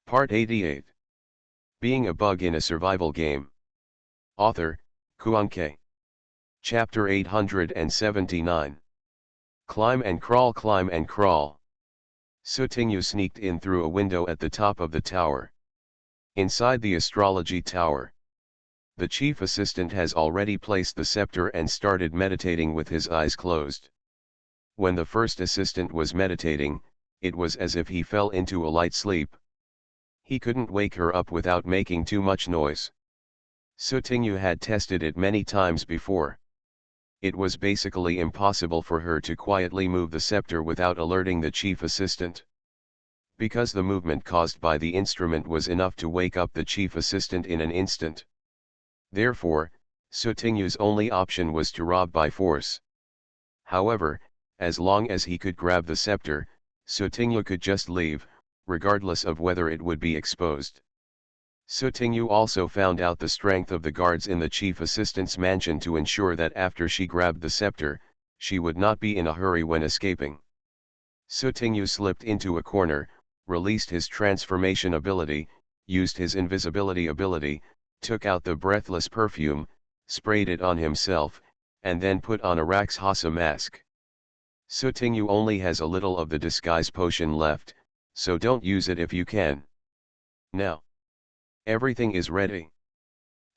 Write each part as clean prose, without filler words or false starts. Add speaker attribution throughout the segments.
Speaker 1: Part 88. Being a Bug in a Survival Game. Author, Kuanke. Chapter 879. Climb and crawl, climb and crawl. Sutingyu sneaked in through a window at the top of the tower. Inside the astrology tower, the chief assistant has already placed the scepter and started meditating with his eyes closed. When the first assistant was meditating, it was as if he fell into a light sleep. He couldn't wake her up without making too much noise. Sutingyu had tested it many times before. It was basically impossible for her to quietly move the scepter without alerting the chief assistant. Because the movement caused by the instrument was enough to wake up the chief assistant in an instant. Therefore, Sutingyu's only option was to rob by force. However, as long as he could grab the scepter, Sutingyu could just leave, regardless of whether it would be exposed. Sutingyu also found out the strength of the guards in the chief assistant's mansion to ensure that after she grabbed the scepter, she would not be in a hurry when escaping. Sutingyu slipped into a corner, released his transformation ability, used his invisibility ability, took out the breathless perfume, sprayed it on himself, and then put on a Rakshasa mask. Sutingyu only has a little of the disguise potion left, so don't use it if you can. Now, everything is ready.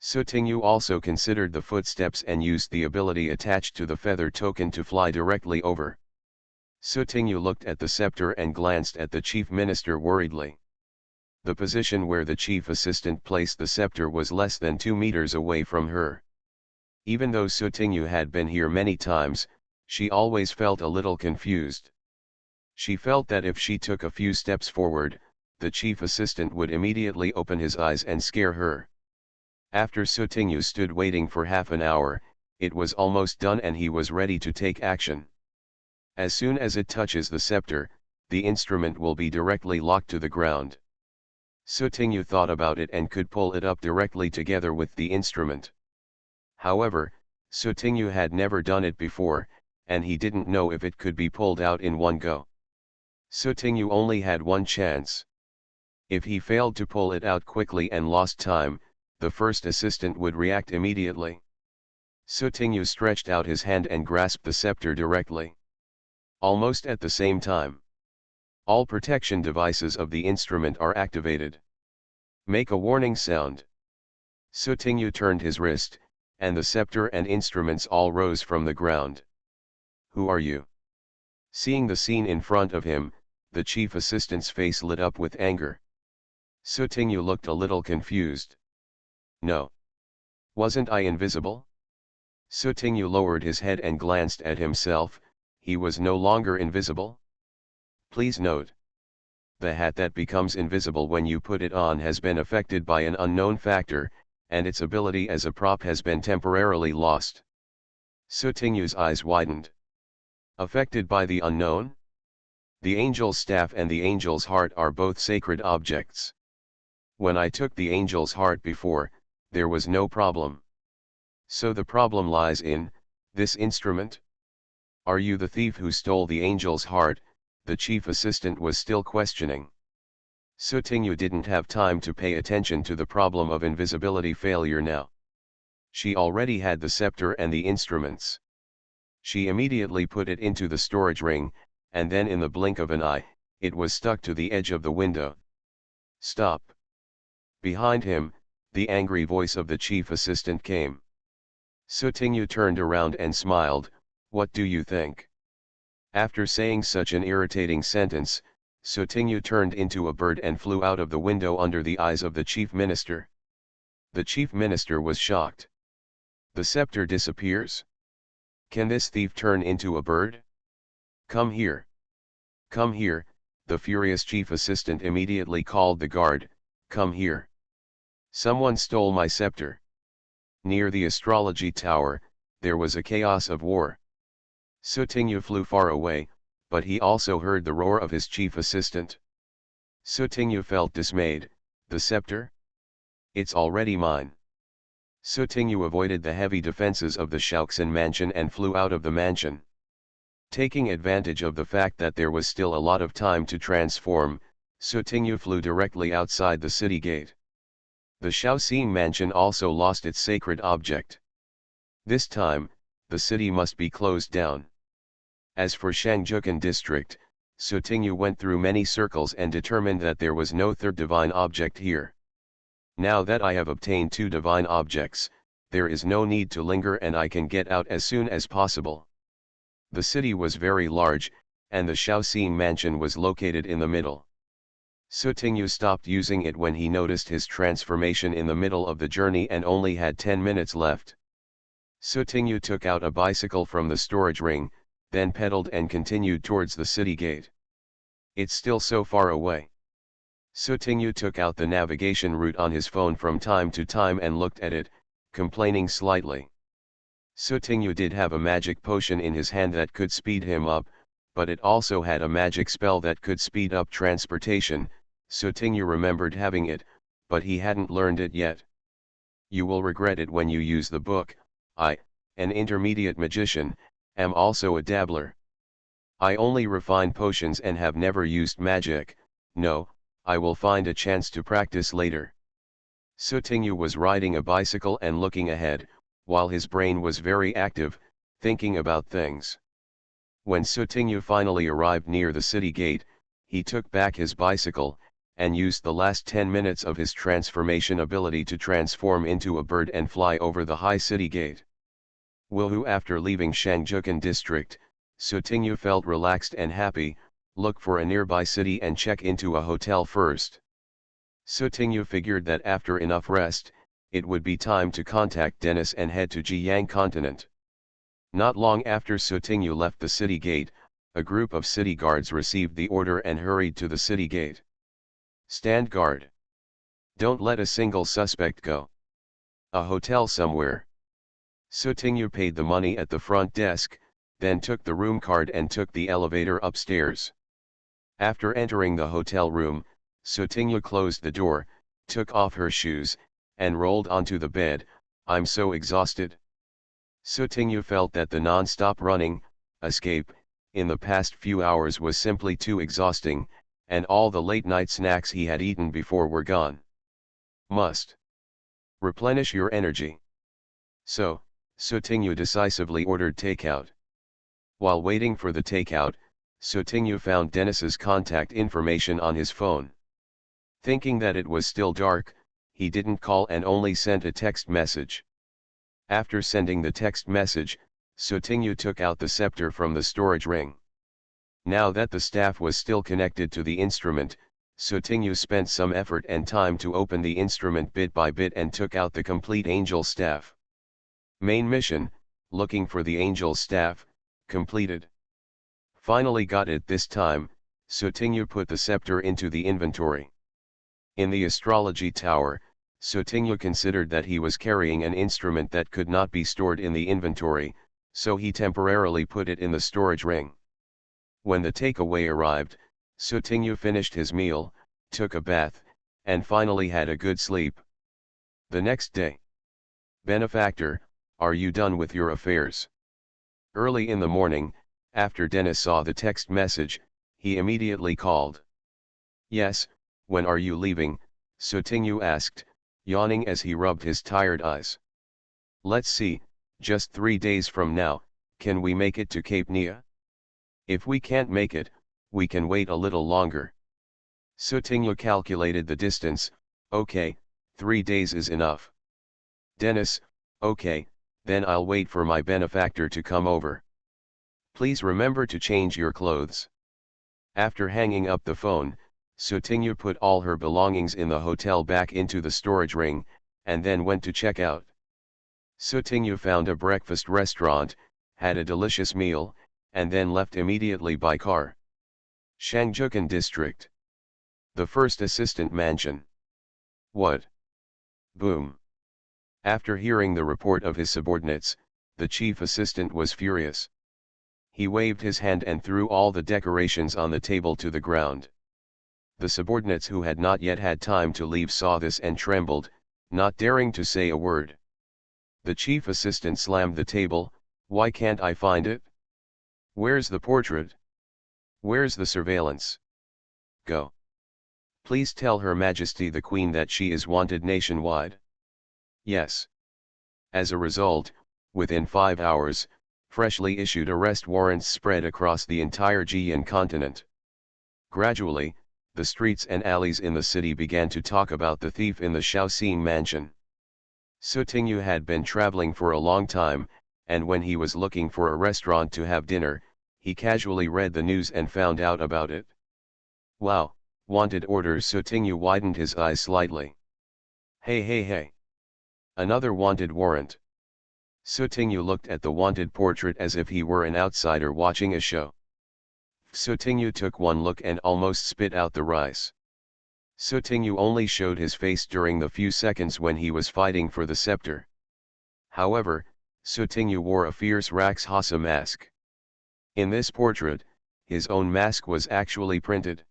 Speaker 1: Sutingyu also considered the footsteps and used the ability attached to the feather token to fly directly over. Sutingyu looked at the scepter and glanced at the chief minister worriedly. The position where the chief assistant placed the scepter was less than 2 meters away from her. Even though Sutingyu had been here many times, she always felt a little confused. She felt that if she took a few steps forward, the chief assistant would immediately open his eyes and scare her. After Sutingyu stood waiting for half an hour, it was almost done and he was ready to take action. As soon as it touches the scepter, the instrument will be directly locked to the ground. Sutingyu thought about it and could pull it up directly together with the instrument. However, Sutingyu had never done it before, and he didn't know if it could be pulled out in one go. Sutingyu only had one chance. If he failed to pull it out quickly and lost time, the first assistant would react immediately. Sutingyu stretched out his hand and grasped the scepter directly. Almost at the same time, all protection devices of the instrument are activated. Make a warning sound. Sutingyu turned his wrist, and the scepter and instruments all rose from the ground. Who are you? Seeing the scene in front of him, the chief assistant's face lit up with anger. Sutingyu looked a little confused. No. Wasn't I invisible? Sutingyu lowered his head and glanced at himself. He was no longer invisible. Please note. The hat that becomes invisible when you put it on has been affected by an unknown factor, and its ability as a prop has been temporarily lost. Sutingyu's eyes widened. Affected by the unknown? The angel's staff and the angel's heart are both sacred objects. When I took the angel's heart before, there was no problem. So the problem lies in this instrument? Are you the thief who stole the angel's heart? The chief assistant was still questioning. Sutingyu didn't have time to pay attention to the problem of invisibility failure now. She already had the scepter and the instruments. She immediately put it into the storage ring, and then in the blink of an eye, it was stuck to the edge of the window. Stop! Behind him, the angry voice of the chief assistant came. Sutingyu turned around and smiled. What do you think? After saying such an irritating sentence, Sutingyu turned into a bird and flew out of the window under the eyes of the chief minister. The chief minister was shocked. The scepter disappears? Can this thief turn into a bird? Come here. Come here, the furious chief assistant immediately called the guard. Come here. Someone stole my scepter. Near the astrology tower, there was a chaos of war. Sutingyu flew far away, but he also heard the roar of his chief assistant. Sutingyu felt dismayed. The scepter? It's already mine. Sutingyu avoided the heavy defenses of the Shaoxin mansion and flew out of the mansion. Taking advantage of the fact that there was still a lot of time to transform, Sutingyu flew directly outside the city gate. The Shaoxing mansion also lost its sacred object. This time, the city must be closed down. As for Shangjukan district, Sutingyu went through many circles and determined that there was no third divine object here. Now that I have obtained 2 divine objects, there is no need to linger and I can get out as soon as possible. The city was very large, and the Shaoxing mansion was located in the middle. Sutingyu stopped using it when he noticed his transformation in the middle of the journey and only had 10 minutes left. Sutingyu took out a bicycle from the storage ring, then pedaled and continued towards the city gate. It's still so far away. Sutingyu took out the navigation route on his phone from time to time and looked at it, complaining slightly. Sutingyu did have a magic potion in his hand that could speed him up, but it also had a magic spell that could speed up transportation. Sutingyu remembered having it, but he hadn't learned it yet. You will regret it when you use the book. I, an intermediate magician, am also a dabbler. I only refine potions and have never used magic. No, I will find a chance to practice later. Sutingyu was riding a bicycle and looking ahead, while his brain was very active, thinking about things. When Sutingyu finally arrived near the city gate, he took back his bicycle, and used the last 10 minutes of his transformation ability to transform into a bird and fly over the high city gate. Woohoo! After leaving Shangjukan district, Sutingyu felt relaxed and happy. Look for a nearby city and check into a hotel first. Sutingyu figured that after enough rest, it would be time to contact Dennis and head to Jiyang continent. Not long after Sutingyu left the city gate, a group of city guards received the order and hurried to the city gate. Stand guard. Don't let a single suspect go. A hotel somewhere. Sutingyu paid the money at the front desk, then took the room card and took the elevator upstairs. After entering the hotel room, Sutingyu closed the door, took off her shoes, and rolled onto the bed. I'm so exhausted. Sutingyu felt that the non-stop running, escape, in the past few hours was simply too exhausting, and all the late-night snacks he had eaten before were gone. Must replenish your energy. So, Sutingyu decisively ordered takeout. While waiting for the takeout, Sutingyu found Dennis's contact information on his phone. Thinking that it was still dark, he didn't call and only sent a text message. After sending the text message, Sutingyu took out the scepter from the storage ring. Now that the staff was still connected to the instrument, Sutingyu spent some effort and time to open the instrument bit by bit and took out the complete angel staff. Main mission, looking for the angel staff, completed. Finally got it this time. Sutingyu put the scepter into the inventory. In the astrology tower, Sutingyu considered that he was carrying an instrument that could not be stored in the inventory, so he temporarily put it in the storage ring. When the takeaway arrived, Sutingyu finished his meal, took a bath, and finally had a good sleep. The next day. Benefactor, are you done with your affairs? Early in the morning, after Dennis saw the text message, he immediately called. Yes, when are you leaving? Sutingyu asked, yawning as he rubbed his tired eyes. Let's see, just 3 days from now. Can we make it to Cape Nia? If we can't make it, we can wait a little longer. Sutingyu calculated the distance. Okay, 3 days is enough. Dennis, okay, then I'll wait for my benefactor to come over. Please remember to change your clothes. After hanging up the phone, Sutingyu put all her belongings in the hotel back into the storage ring, and then went to check out. Sutingyu found a breakfast restaurant, had a delicious meal, and then left immediately by car. Shangjukan district. The first assistant mansion. What? Boom. After hearing the report of his subordinates, the chief assistant was furious. He waved his hand and threw all the decorations on the table to the ground. The subordinates who had not yet had time to leave saw this and trembled, not daring to say a word. The chief assistant slammed the table. Why can't I find it? Where's the portrait? Where's the surveillance? Go. Please tell Her Majesty the Queen that she is wanted nationwide. Yes. As a result, within 5 hours, freshly issued arrest warrants spread across the entire Jian continent. Gradually, the streets and alleys in the city began to talk about the thief in the Shaoxing mansion. Su Tingyu had been traveling for a long time, and when he was looking for a restaurant to have dinner, he casually read the news and found out about it. Wow, wanted orders. Su Tingyu widened his eyes slightly. Hey hey hey. Another wanted warrant. Su Tingyu looked at the wanted portrait as if he were an outsider watching a show. Su Tingyu took one look and almost spit out the rice. Su Tingyu only showed his face during the few seconds when he was fighting for the scepter. However, Su Tingyu wore a fierce Rakshasa mask. In this portrait, his own mask was actually printed.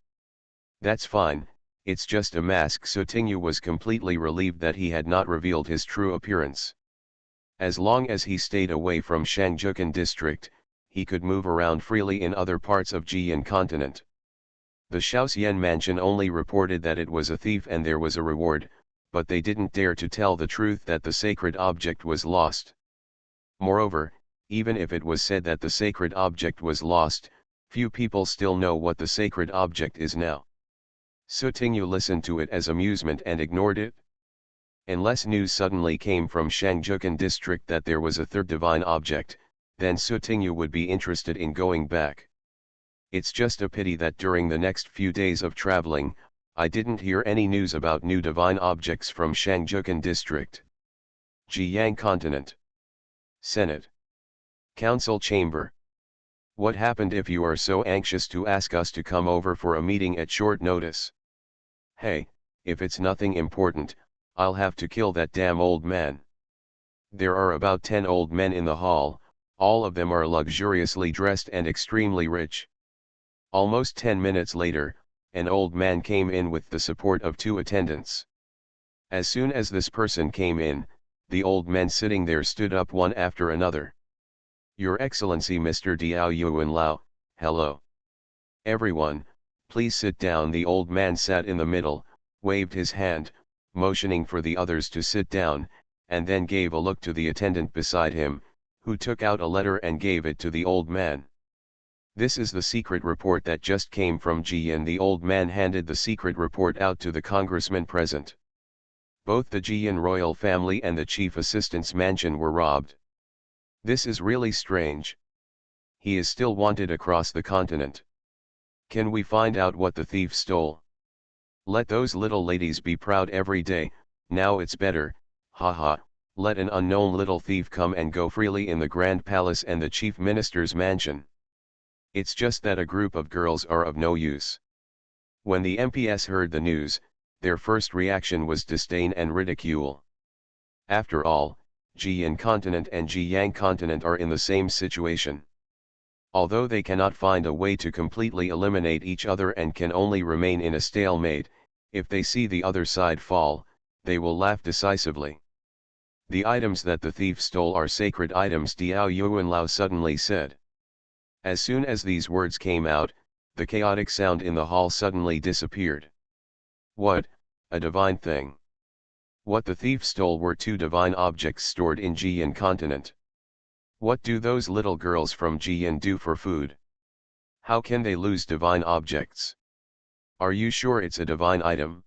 Speaker 1: That's fine, it's just a mask. Su Tingyu was completely relieved that he had not revealed his true appearance. As long as he stayed away from Shangjukan district, he could move around freely in other parts of Jian continent. The Shaoxian mansion only reported that it was a thief and there was a reward, but they didn't dare to tell the truth that the sacred object was lost. Moreover, even if it was said that the sacred object was lost, few people still know what the sacred object is now. Su Tingyu listened to it as amusement and ignored it. Unless news suddenly came from Shangjukan district that there was a third divine object, then Su Tingyu would be interested in going back. It's just a pity that during the next few days of traveling, I didn't hear any news about new divine objects from Shangjukan district. Jiang continent. Senate. Council chamber. What happened if you are so anxious to ask us to come over for a meeting at short notice? Hey, if it's nothing important, I'll have to kill that damn old man. There are about 10 old men in the hall, all of them are luxuriously dressed and extremely rich. Almost 10 minutes later, an old man came in with the support of 2 attendants. As soon as this person came in, the old men sitting there stood up one after another. Your Excellency Mr. Diao Yuanlao, hello. Everyone, please sit down. The old man sat in the middle, waved his hand, motioning for the others to sit down, and then gave a look to the attendant beside him, who took out a letter and gave it to the old man. This is the secret report that just came from Jian. The old man handed the secret report out to the congressman present. Both the Jian royal family and the chief assistant's mansion were robbed. This is really strange. He is still wanted across the continent. Can we find out what the thief stole? Let those little ladies be proud every day. Now it's better, haha, let an unknown little thief come and go freely in the Grand Palace and the Chief Minister's mansion. It's just that a group of girls are of no use. When the MPS heard the news, their first reaction was disdain and ridicule. After all, Jian continent and Jiang continent are in the same situation. Although they cannot find a way to completely eliminate each other and can only remain in a stalemate, if they see the other side fall, they will laugh decisively. The items that the thief stole are sacred items, Diao Yuanlao suddenly said. As soon as these words came out, the chaotic sound in the hall suddenly disappeared. What, a divine thing. What the thief stole were 2 divine objects stored in Jian continent. What do those little girls from Jian do for food? How can they lose divine objects? Are you sure it's a divine item?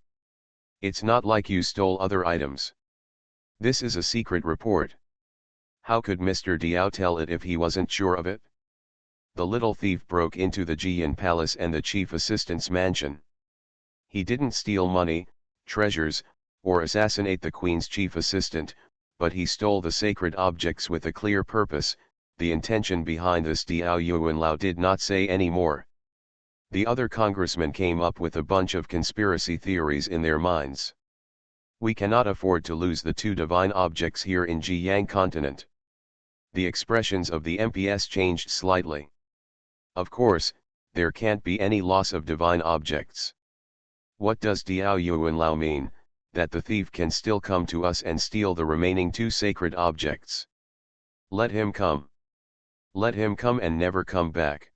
Speaker 1: It's not like you stole other items. This is a secret report. How could Mr. Diao tell it if he wasn't sure of it? The little thief broke into the Jian palace and the chief assistant's mansion. He didn't steal money, treasures, or assassinate the queen's chief assistant, but he stole the sacred objects with a clear purpose. The intention behind this Diao Yuanlao did not say any more. The other congressmen came up with a bunch of conspiracy theories in their minds. We cannot afford to lose the 2 divine objects here in Jiang continent. The expressions of the MPS changed slightly. Of course, there can't be any loss of divine objects. What does Diao Yuanlao mean, that the thief can still come to us and steal the remaining 2 sacred objects? Let him come. Let him come and never come back.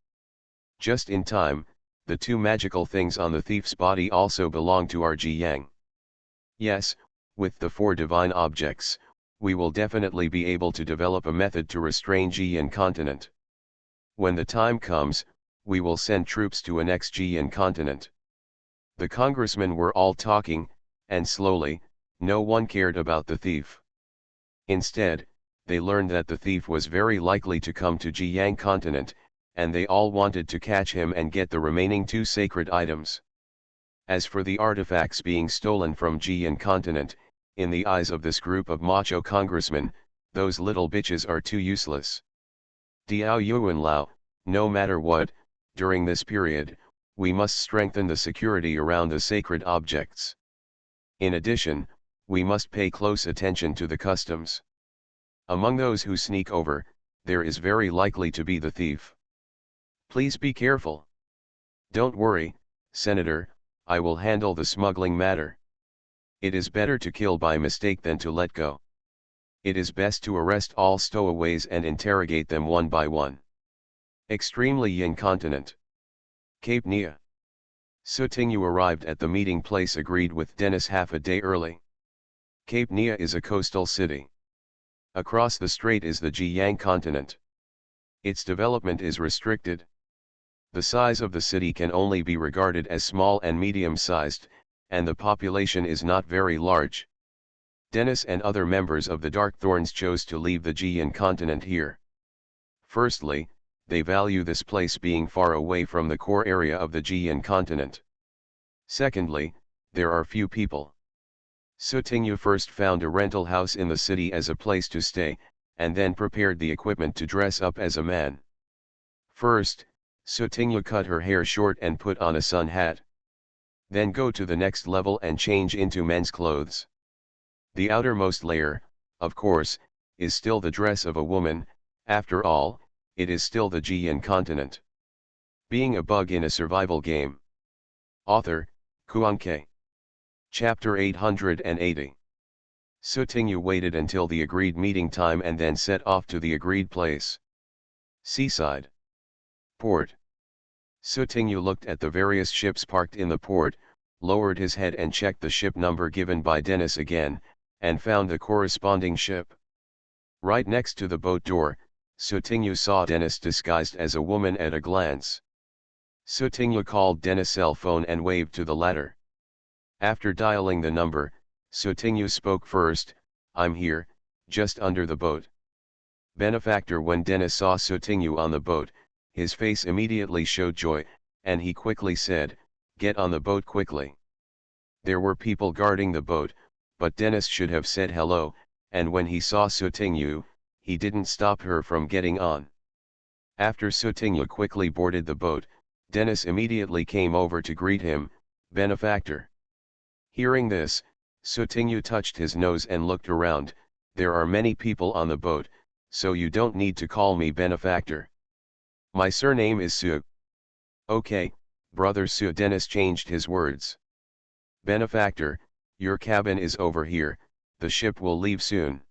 Speaker 1: Just in time, The two magical things on the thief's body also belong to our Ji Yang. Yes, with the four divine objects, we will definitely be able to develop a method to restrain Ji incontinent. When the time comes, we will send troops to annex Ji incontinent. The congressmen were all talking, and slowly, no one cared about the thief. Instead, they learned that the thief was very likely to come to Ji Yang continent, and they all wanted to catch him and get the remaining two sacred items. As for the artifacts being stolen from Ji incontinent, in the eyes of this group of macho congressmen, those little bitches are too useless. Diao Yuan Lao, no matter what, during this period, we must strengthen the security around the sacred objects. In addition, we must pay close attention to the customs. Among those who sneak over, there is very likely to be the thief. Please be careful. Don't worry, Senator, I will handle the smuggling matter. It is better to kill by mistake than to let go. It is best to arrest all stowaways and interrogate them one by one. Extremely incontinent. Cape Nia. Sutingyu arrived at the meeting place agreed with Dennis half a day early. Cape Nia is a coastal city. Across the strait is the Ji Yang continent. Its development is restricted. The size of the city can only be regarded as small and medium-sized, and the population is not very large. Dennis and other members of the Dark Thorns chose to leave the Ji incontinent here. Firstly, they value this place being far away from the core area of the Ji incontinent. Secondly, there are few people. Sutingyu first found a rental house in the city as a place to stay, and then prepared the equipment to dress up as a man. First, Sutingyu cut her hair short and put on a sun hat. Then go to the next level and change into men's clothes. The outermost layer, of course, is still the dress of a woman. After all, it is still the Ji incontinent. Being a bug in a survival game. Author, Kuan-Ke. Chapter 880. Sutingyu waited until the agreed meeting time and then set off to the agreed place. Seaside. Port. Sutingyu looked at the various ships parked in the port, lowered his head and checked the ship number given by Dennis again, and found the corresponding ship. Right next to the boat door, Sutingyu saw Dennis disguised as a woman at a glance. Sutingyu called Dennis' cell phone and waved to the latter. After dialing the number, Sutingyu spoke first, "I'm here, just under the boat." Benefactor. When Dennis saw Sutingyu on the boat, his face immediately showed joy, and he quickly said, "Get on the boat quickly." There were people guarding the boat, but Dennis should have said hello, and when he saw Sutingyu, he didn't stop her from getting on. After Sutingyu quickly boarded the boat, Dennis immediately came over to greet him, "Benefactor." Hearing this, Sutingyu touched his nose and looked around. "There are many people on the boat, so you don't need to call me Benefactor. My surname is Su." "Okay, brother Su." Dennis changed his words. "Benefactor, your cabin is over here, the ship will leave soon.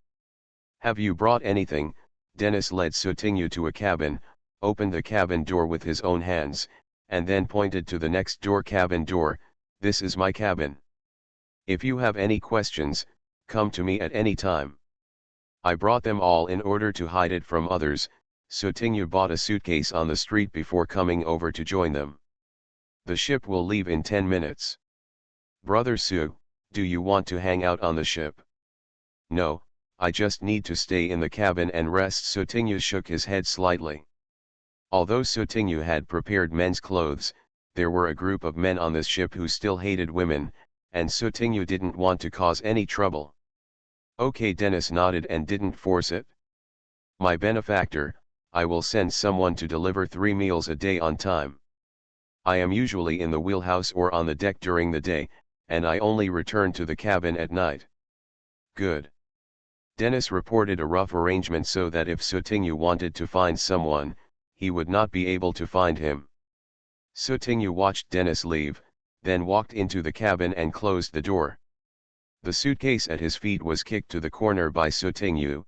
Speaker 1: Have you brought anything?" Dennis led Sutingyu to a cabin, opened the cabin door with his own hands, and then pointed to the next door. "Cabin door, this is my cabin. If you have any questions, come to me at any time. I brought them all in order to hide it from others." Sutingyu bought a suitcase on the street before coming over to join them. "The ship will leave in 10 minutes. Brother Su, do you want to hang out on the ship?" "No, I just need to stay in the cabin and rest." Sutingyu shook his head slightly. Although Sutingyu had prepared men's clothes, there were a group of men on this ship who still hated women, and Sutingyu didn't want to cause any trouble. "Okay." Dennis nodded and didn't force it. "My benefactor, I will send someone to deliver 3 meals a day on time. I am usually in the wheelhouse or on the deck during the day, and I only return to the cabin at night." "Good." Dennis reported a rough arrangement so that if Sutingyu wanted to find someone, he would not be able to find him. Sutingyu watched Dennis leave, then walked into the cabin and closed the door. The suitcase at his feet was kicked to the corner by Sutingyu.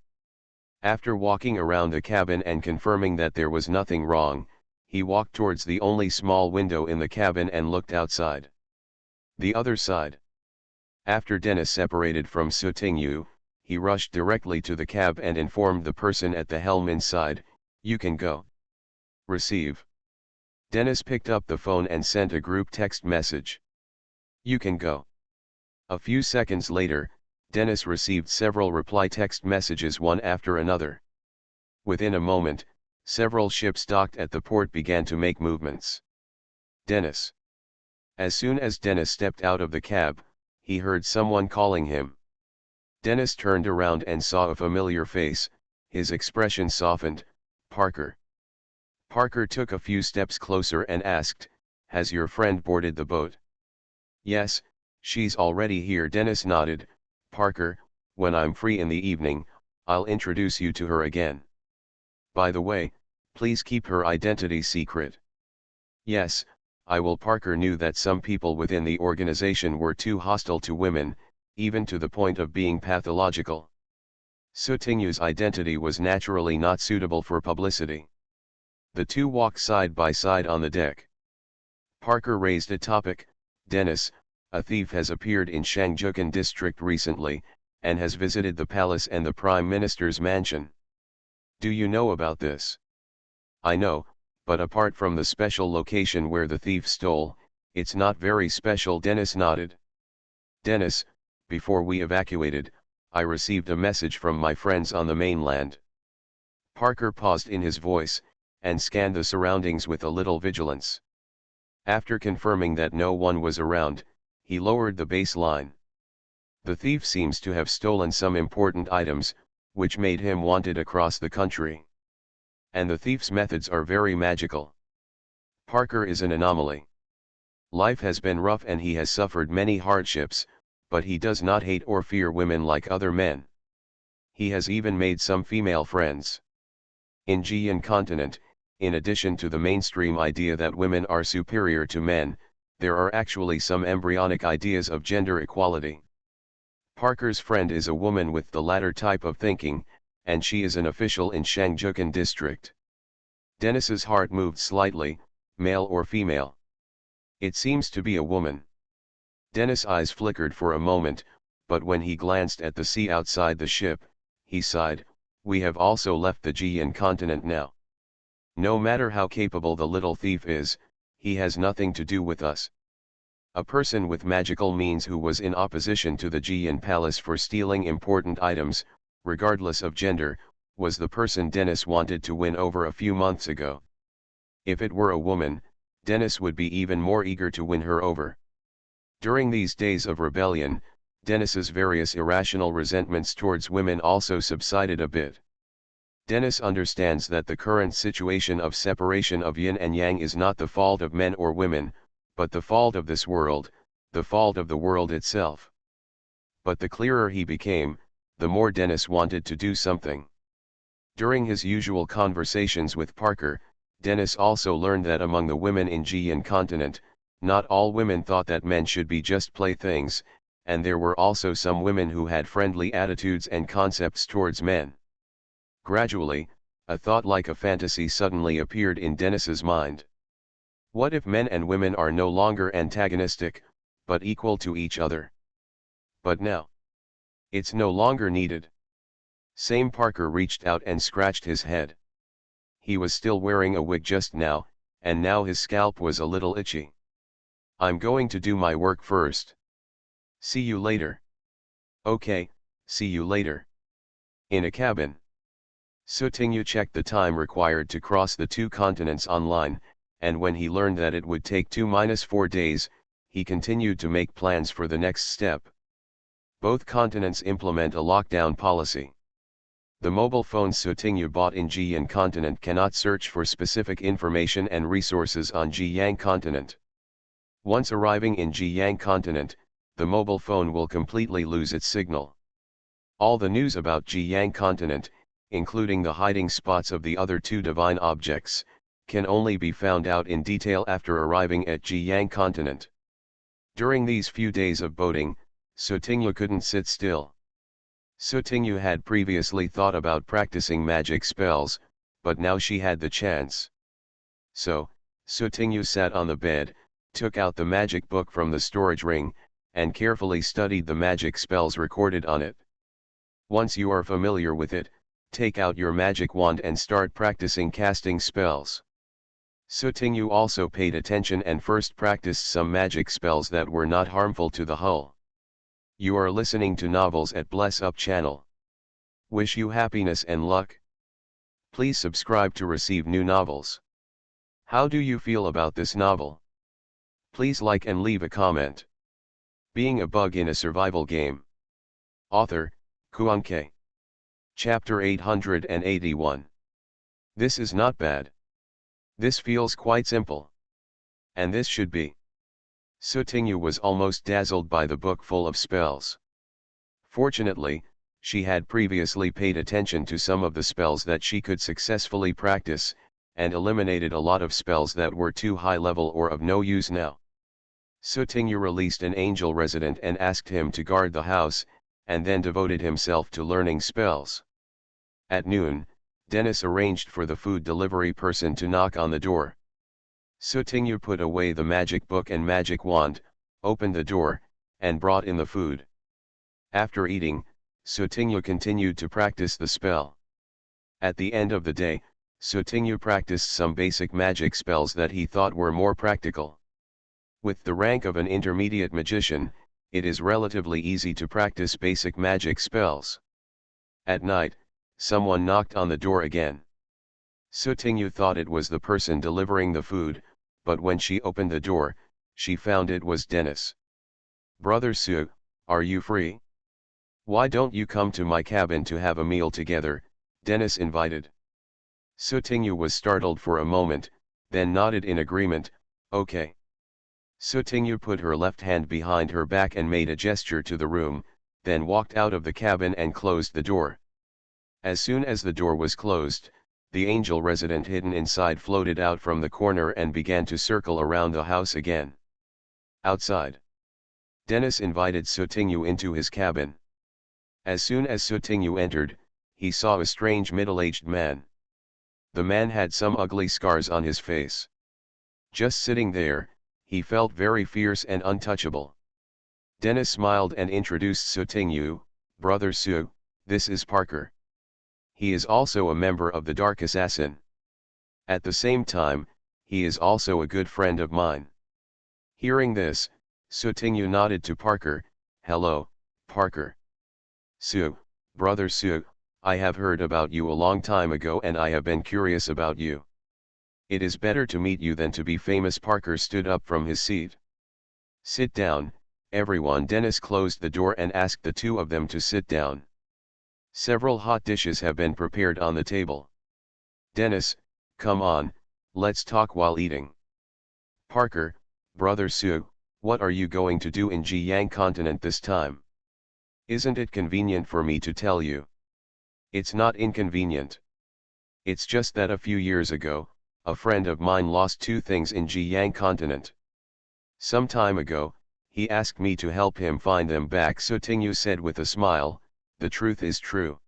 Speaker 1: After walking around the cabin and confirming that there was nothing wrong, He walked towards the only small window in the cabin and looked outside. The other side. After Dennis separated from Sutingyu, he rushed directly to the cab and informed the person at the helm inside, "You can go." Receive. Dennis picked up the phone and sent a group text message. "You can go." A few seconds later, Dennis received several reply text messages one after another. Within a moment, several ships docked at the port began to make movements. Dennis. As soon as Dennis stepped out of the cab, he heard someone calling him. Dennis turned around and saw a familiar face. His expression softened. "Parker." Parker took a few steps closer and asked, "Has your friend boarded the boat?" "Yes, she's already here." Dennis nodded. "Parker, when I'm free in the evening, I'll introduce you to her again. By the way, please keep her identity secret." "Yes, I will." Parker knew that some people within the organization were too hostile to women, even to the point of being pathological. Sutingyu's identity was naturally not suitable for publicity. The two walked side by side on the deck. Parker raised a topic. "Dennis, a thief has appeared in Shangjukan district recently, and has visited the palace and the Prime Minister's mansion. Do you know about this?" "I know, but apart from the special location where the thief stole, it's not very special." Dennis nodded. "Dennis, before we evacuated, I received a message from my friends on the mainland." Parker paused in his voice, and scanned the surroundings with a little vigilance. After confirming that no one was around, he lowered the baseline. "The thief seems to have stolen some important items, which made him wanted across the country. And the thief's methods are very magical. Parker is an anomaly. Life has been rough and he has suffered many hardships, but he does not hate or fear women like other men. He has even made some female friends. In Jiyan continent, in addition to the mainstream idea that women are superior to men, there are actually some embryonic ideas of gender equality. Parker's friend is a woman with the latter type of thinking, and she is an official in Shangjukan district." Dennis's heart moved slightly. "Male or female?" "It seems to be a woman." Dennis' eyes flickered for a moment, but when he glanced at the sea outside the ship, he sighed. "We have also left the Jiyan continent now. No matter how capable the little thief is, he has nothing to do with us." A person with magical means who was in opposition to the Jiyan palace for stealing important items, regardless of gender, was the person Dennis wanted to win over a few months ago. If it were a woman, Dennis would be even more eager to win her over. During these days of rebellion, Dennis's various irrational resentments towards women also subsided a bit. Dennis understands that the current situation of separation of yin and yang is not the fault of men or women, but the fault of this world, the fault of the world itself. But the clearer he became, the more Dennis wanted to do something. During his usual conversations with Parker, Dennis also learned that among the women in Jiyan continent, not all women thought that men should be just playthings, and there were also some women who had friendly attitudes and concepts towards men. Gradually, a thought like a fantasy suddenly appeared in Dennis's mind. What if men and women are no longer antagonistic, but equal to each other? But now, it's no longer needed. Same. Parker reached out and scratched his head. He was still wearing a wig just now, and now his scalp was a little itchy. "I'm going to do my work first. See you later." "Okay, see you later." In a cabin. Sutingyu checked the time required to cross the two continents online, and when he learned that it would take 2-4 days, he continued to make plans for the next step. Both continents implement a lockdown policy. The mobile phones Sutingyu bought in Jiyan continent cannot search for specific information and resources on Jiyang continent. Once arriving in Jiyang continent, the mobile phone will completely lose its signal. All the news about Jiyang continent, including the hiding spots of the other two divine objects, can only be found out in detail after arriving at Jiyang continent. During these few days of boating, Sutingyu couldn't sit still. Sutingyu had previously thought about practicing magic spells, but now she had the chance. So, Sutingyu sat on the bed, took out the magic book from the storage ring, and carefully studied the magic spells recorded on it. Once you are familiar with it, take out your magic wand and start practicing casting spells. Sutingyu also paid attention and first practiced some magic spells that were not harmful to the hull. You are listening to Novels at Bless Up channel. Wish you happiness and luck. Please subscribe to receive new novels. How do you feel about this novel? Please like and leave a comment. Being a Bug in a Survival Game. Author, Kuanke. Chapter 881. This is not bad. This feels quite simple. And this should be. Sutingyu was almost dazzled by the book full of spells. Fortunately, she had previously paid attention to some of the spells that she could successfully practice, and eliminated a lot of spells that were too high level or of no use now. Sutingyu released an angel resident and asked him to guard the house, and then devoted himself to learning spells. At noon, Dennis arranged for the food delivery person to knock on the door. Sutingyu put away the magic book and magic wand, opened the door, and brought in the food. After eating, Sutingyu continued to practice the spell. At the end of the day, Sutingyu practiced some basic magic spells that he thought were more practical. With the rank of an intermediate magician, it is relatively easy to practice basic magic spells. At night, someone knocked on the door again. Sutingyu thought it was the person delivering the food, but when she opened the door, she found it was Dennis. "Brother Su, are you free? Why don't you come to my cabin to have a meal together?" Dennis invited. Sutingyu was startled for a moment, then nodded in agreement. "Okay." Sutingyu put her left hand behind her back and made a gesture to the room, then walked out of the cabin and closed the door. As soon as the door was closed, the angel resident hidden inside floated out from the corner and began to circle around the house again. Outside, Dennis invited Sutingyu into his cabin. As soon as Sutingyu entered, he saw a strange middle-aged man. The man had some ugly scars on his face. Just sitting there, he felt very fierce and untouchable. Dennis smiled and introduced Sutingyu. "Brother Su, this is Parker. He is also a member of the Dark Assassin. At the same time, he is also a good friend of mine." Hearing this, Sutingyu nodded to Parker. "Hello, Parker." "Su, Brother Su, I have heard about you a long time ago and I have been curious about you. It is better to meet you than to be famous." Parker stood up from his seat. "Sit down, everyone." Dennis closed the door and asked the two of them to sit down. Several hot dishes have been prepared on the table. "Dennis, come on, let's talk while eating." "Parker, Brother Su, what are you going to do in Jiyang continent this time? Isn't it convenient for me to tell you?" "It's not inconvenient. It's just that a few years ago, a friend of mine lost two things in Jiyang continent. Some time ago, he asked me to help him find them back." Sutingyu said with a smile. "The truth is true."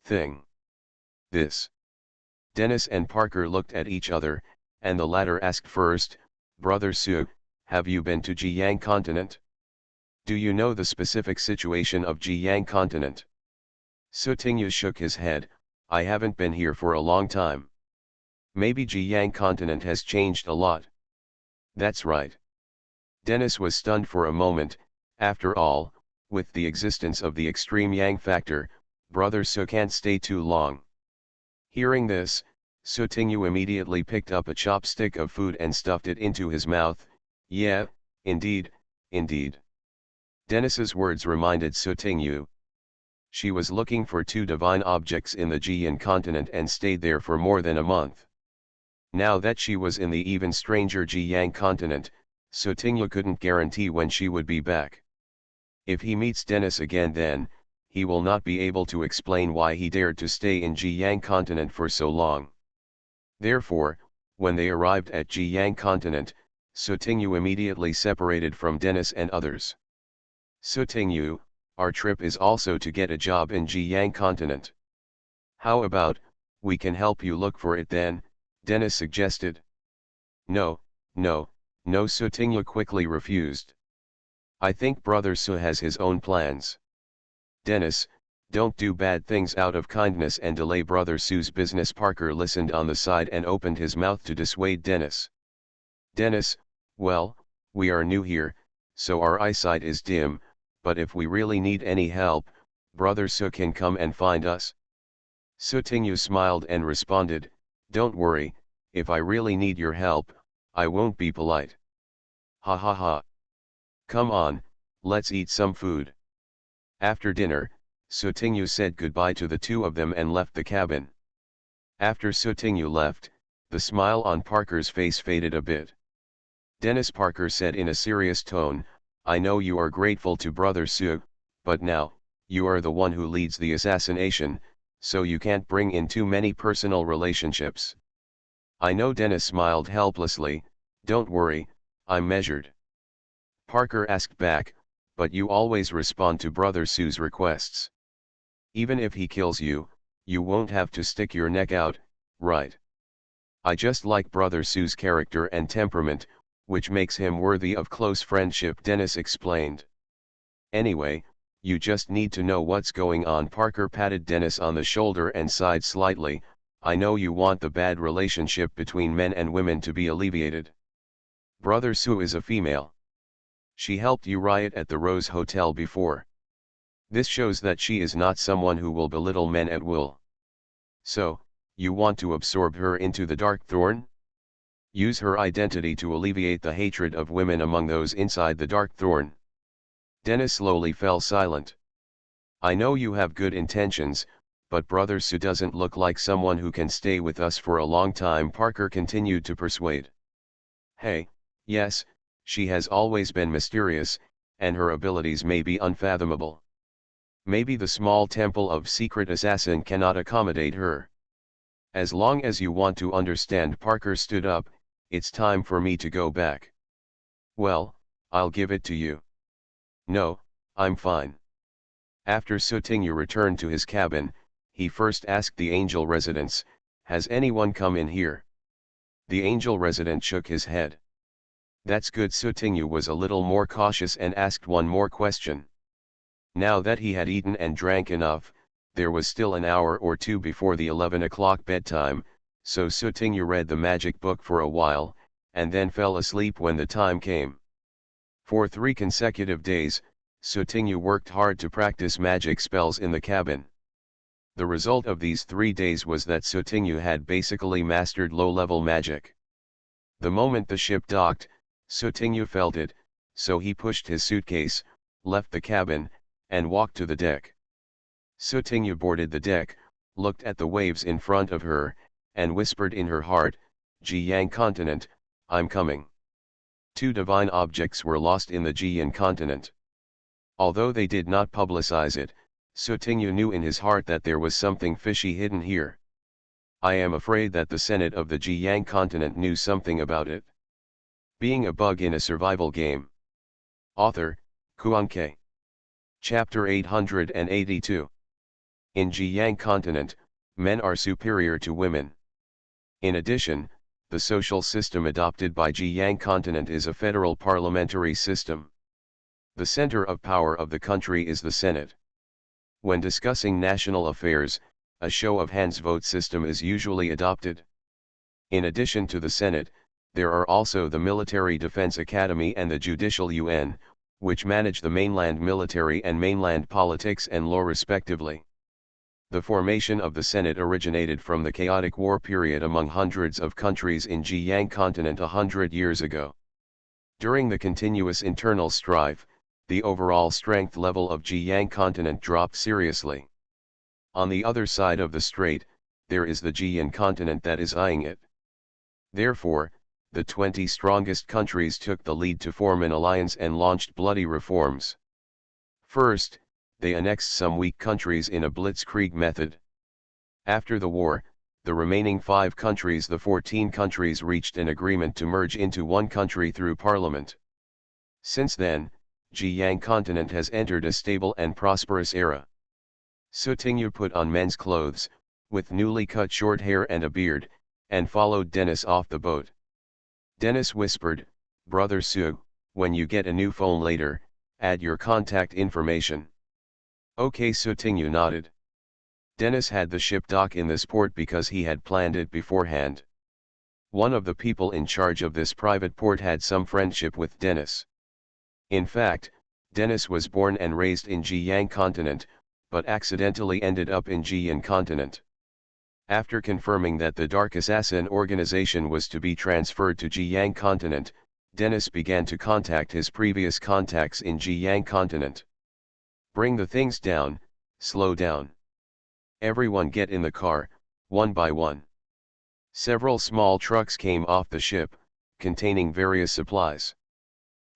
Speaker 1: "Thing? This?" Dennis and Parker looked at each other, and the latter asked first, "Brother Su, have you been to Jiyang continent? Do you know the specific situation of Jiyang continent?" Sutingyu shook his head. "I haven't been here for a long time. Maybe Jiyang continent has changed a lot." "That's right." Dennis was stunned for a moment. After all, with the existence of the extreme yang factor, Brother Su can't stay too long. Hearing this, Sutingyu immediately picked up a chopstick of food and stuffed it into his mouth. "Yeah, indeed, indeed." Dennis's words reminded Sutingyu. She was looking for two divine objects in the Jiyan continent and stayed there for more than a month. Now that she was in the even stranger Jiyang continent, Sutingyu couldn't guarantee when she would be back. If he meets Dennis again, then he will not be able to explain why he dared to stay in Jiyang continent for so long. Therefore, when they arrived at Jiyang continent, Sutingyu immediately separated from Dennis and others. "Sutingyu, our trip is also to get a job in Jiyang continent. How about, we can help you look for it then?" Dennis suggested. No, no, no, Sutingyu quickly refused. I think Brother Su has his own plans. Dennis, don't do bad things out of kindness and delay Brother Su's business. Parker listened on the side and opened his mouth to dissuade Dennis. Dennis, well, we are new here, so our eyesight is dim, but if we really need any help, Brother Su can come and find us. Sutingyu smiled and responded, don't worry, if I really need your help, I won't be polite. Ha ha ha. Come on, let's eat some food. After dinner, Sutingyu said goodbye to the two of them and left the cabin. After Sutingyu left, the smile on Parker's face faded a bit. Dennis, Parker said in a serious tone, I know you are grateful to Brother Su, but now, you are the one who leads the assassination, so you can't bring in too many personal relationships. I know. Dennis smiled helplessly, don't worry, I'm measured. Parker asked back, but you always respond to Brother Su's requests. Even if he kills you, you won't have to stick your neck out, right? I just like Brother Su's character and temperament, which makes him worthy of close friendship, Dennis explained. Anyway, you just need to know what's going on. Parker patted Dennis on the shoulder and sighed slightly, I know you want the bad relationship between men and women to be alleviated. Brother Su is a female. She helped you riot at the Rose Hotel before. This shows that she is not someone who will belittle men at will. So, you want to absorb her into the Dark Thorn? Use her identity to alleviate the hatred of women among those inside the Dark Thorn. Dennis slowly fell silent. I know you have good intentions, but Brother Su doesn't look like someone who can stay with us for a long time, Parker continued to persuade. Hey, yes, she has always been mysterious, and her abilities may be unfathomable. Maybe the small temple of Secret Assassin cannot accommodate her. As long as you want to understand. Parker stood up, it's time for me to go back. Well, I'll give it to you. No, I'm fine. After Sutingyu returned to his cabin, he first asked the Angel residents, has anyone come in here? The Angel resident shook his head. That's good. Sutingyu was a little more cautious and asked one more question. Now that he had eaten and drank enough, there was still an hour or two before the 11 o'clock bedtime, so Sutingyu read the magic book for a while, and then fell asleep when the time came. For 3 consecutive days, Sutingyu worked hard to practice magic spells in the cabin. The result of these 3 days was that Sutingyu had basically mastered low-level magic. The moment the ship docked, Sutingyu felt it, so he pushed his suitcase, left the cabin, and walked to the deck. Sutingyu boarded the deck, looked at the waves in front of her, and whispered in her heart, Jiyang continent, I'm coming. 2 divine objects were lost in the Jiyan continent. Although they did not publicize it, Sutingyu knew in his heart that there was something fishy hidden here. I am afraid that the Senate of the Jiyang continent knew something about it. Being a bug in a survival game. Author, Kuan-Ke. Chapter 882. In Jiyang continent, men are superior to women. In addition, the social system adopted by Jiyang continent is a federal parliamentary system. The center of power of the country is the Senate. When discussing national affairs, a show of hands vote system is usually adopted. In addition to the Senate, there are also the Military Defense Academy and the Judicial Yuan, which manage the mainland military and mainland politics and law respectively. The formation of the Senate originated from the chaotic war period among hundreds of countries in Jiyang continent 100 years ago. During the continuous internal strife, the overall strength level of Jiyang continent dropped seriously. On the other side of the strait, there is the Jiyan continent that is eyeing it. Therefore, the 20 strongest countries took the lead to form an alliance and launched bloody reforms. First, they annexed some weak countries in a blitzkrieg method. After the war, the remaining 5 countries, the 14 countries, reached an agreement to merge into one country through parliament. Since then, Jiyang continent has entered a stable and prosperous era. Sutingyu put on men's clothes, with newly cut short hair and a beard, and followed Dennis off the boat. Dennis whispered, "Brother Sue, when you get a new phone later, add your contact information." Okay, Sutinyu nodded. Dennis had the ship dock in this port because he had planned it beforehand. One of the people in charge of this private port had some friendship with Dennis. In fact, Dennis was born and raised in Jiyang continent, but accidentally ended up in Jiyan continent. After confirming that the Dark Assassin organization was to be transferred to Jiyang continent, Dennis began to contact his previous contacts in Jiyang continent. "Bring the things down, slow down. Everyone get in the car, one by one." Several small trucks came off the ship, containing various supplies.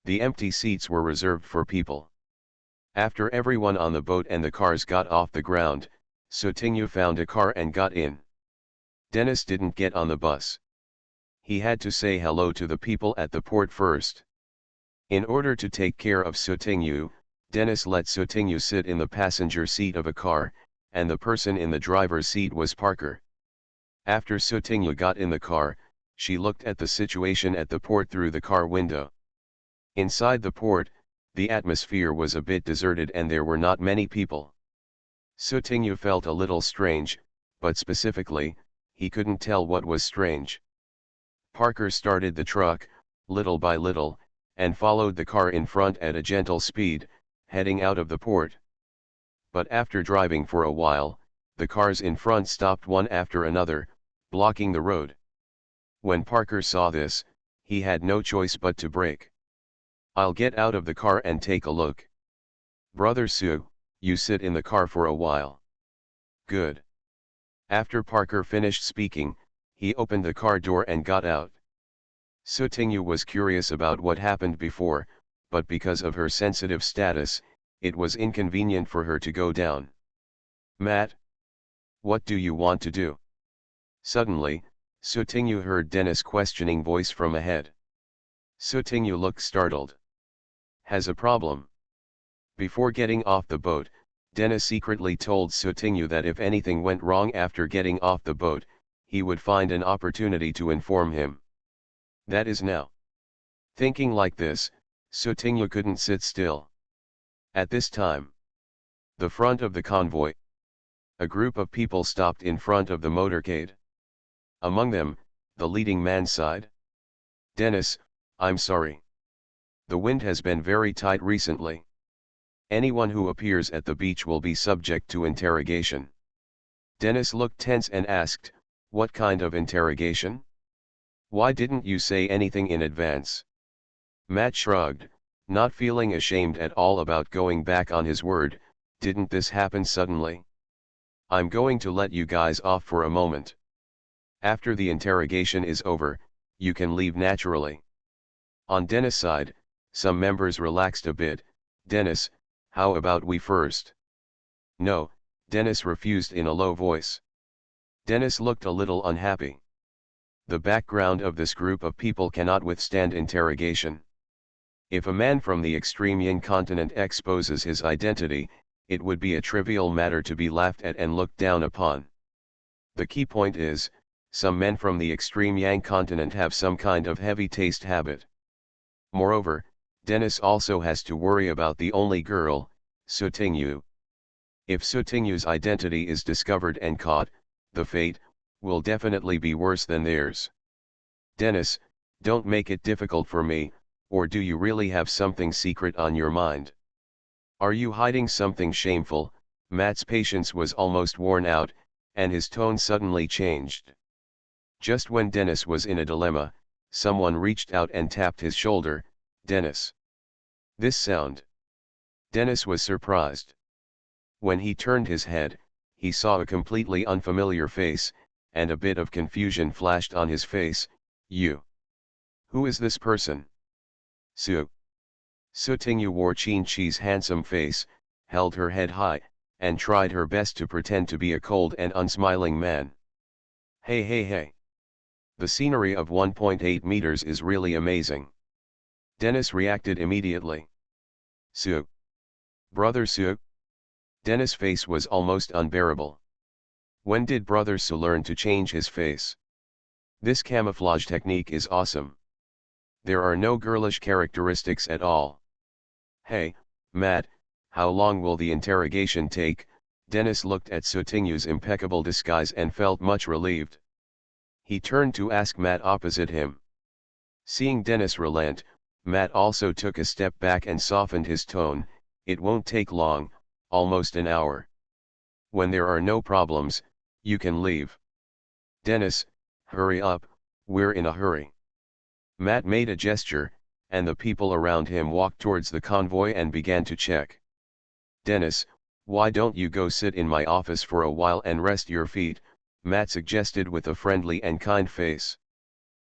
Speaker 1: The empty seats were reserved for people. After everyone on the boat and the cars got off the ground, Sutinyu found a car and got in. Dennis didn't get on the bus. He had to say hello to the people at the port first. In order to take care of Sutinyu, Dennis let Sutinyu sit in the passenger seat of a car, and the person in the driver's seat was Parker. After Sutinyu got in the car, she looked at the situation at the port through the car window. Inside the port, the atmosphere was a bit deserted and there were not many people. Sutinyu felt a little strange, but specifically, he couldn't tell what was strange. Parker started the truck, little by little, and followed the car in front at a gentle speed, heading out of the port. But after driving for a while, the cars in front stopped one after another, blocking the road. When Parker saw this, he had no choice but to brake. "I'll get out of the car and take a look." "Brother Sue, you sit in the car for a while." "Good." After Parker finished speaking, he opened the car door and got out. Sutinyu was curious about what happened before, but because of her sensitive status, it was inconvenient for her to go down. "Matt? What do you want to do?" Suddenly, Sutinyu heard Dennis' questioning voice from ahead. Sutinyu looked startled. "Has a problem?" Before getting off the boat, Dennis secretly told Sutinyu that if anything went wrong after getting off the boat, he would find an opportunity to inform him. That is now. Thinking like this, Sutinyu couldn't sit still. At this time, the front of the convoy. A group of people stopped in front of the motorcade. Among them, the leading man sighed. "Dennis, I'm sorry. The wind has been very tight recently. Anyone who appears at the beach will be subject to interrogation." Dennis looked tense and asked, "What kind of interrogation? Why didn't you say anything in advance?" Matt shrugged, not feeling ashamed at all about going back on his word. "Didn't this happen suddenly? I'm going to let you guys off for a moment. After the interrogation is over, you can leave naturally." On Dennis' side, some members relaxed a bit. "Dennis, how about we first?" "No," Dennis refused in a low voice. Dennis looked a little unhappy. The background of this group of people cannot withstand interrogation. If a man from the extreme Yin continent exposes his identity, it would be a trivial matter to be laughed at and looked down upon. The key point is, some men from the extreme Yang continent have some kind of heavy taste habit. Moreover, Dennis also has to worry about the only girl, Sutinyu. If Sutinyu's identity is discovered and caught, the fate will definitely be worse than theirs. "Dennis, don't make it difficult for me, or do you really have something secret on your mind? Are you hiding something shameful?" Matt's patience was almost worn out, and his tone suddenly changed. Just when Dennis was in a dilemma, someone reached out and tapped his shoulder. "Dennis." This sound. Dennis was surprised. When he turned his head, he saw a completely unfamiliar face, and a bit of confusion flashed on his face. "You? Who is this person?" "Sue." Sutinyu wore Chin-Chi's handsome face, held her head high, and tried her best to pretend to be a cold and unsmiling man. "Hey hey hey. The scenery of 1.8 meters is really amazing." Dennis reacted immediately. "Sue. Brother Sue?" Dennis' face was almost unbearable. When did Brother Sue learn to change his face? This camouflage technique is awesome. There are no girlish characteristics at all. Hey, Matt, how long will the interrogation take? Dennis looked at Sotinu's impeccable disguise and felt much relieved. He turned to ask Matt opposite him. Seeing Dennis relent, Matt also took a step back and softened his tone. It won't take long, almost an hour. When there are no problems, you can leave. Dennis, hurry up, we're in a hurry. Matt made a gesture, and the people around him walked towards the convoy and began to check. Dennis, why don't you go sit in my office for a while and rest your feet? Matt suggested with a friendly and kind face.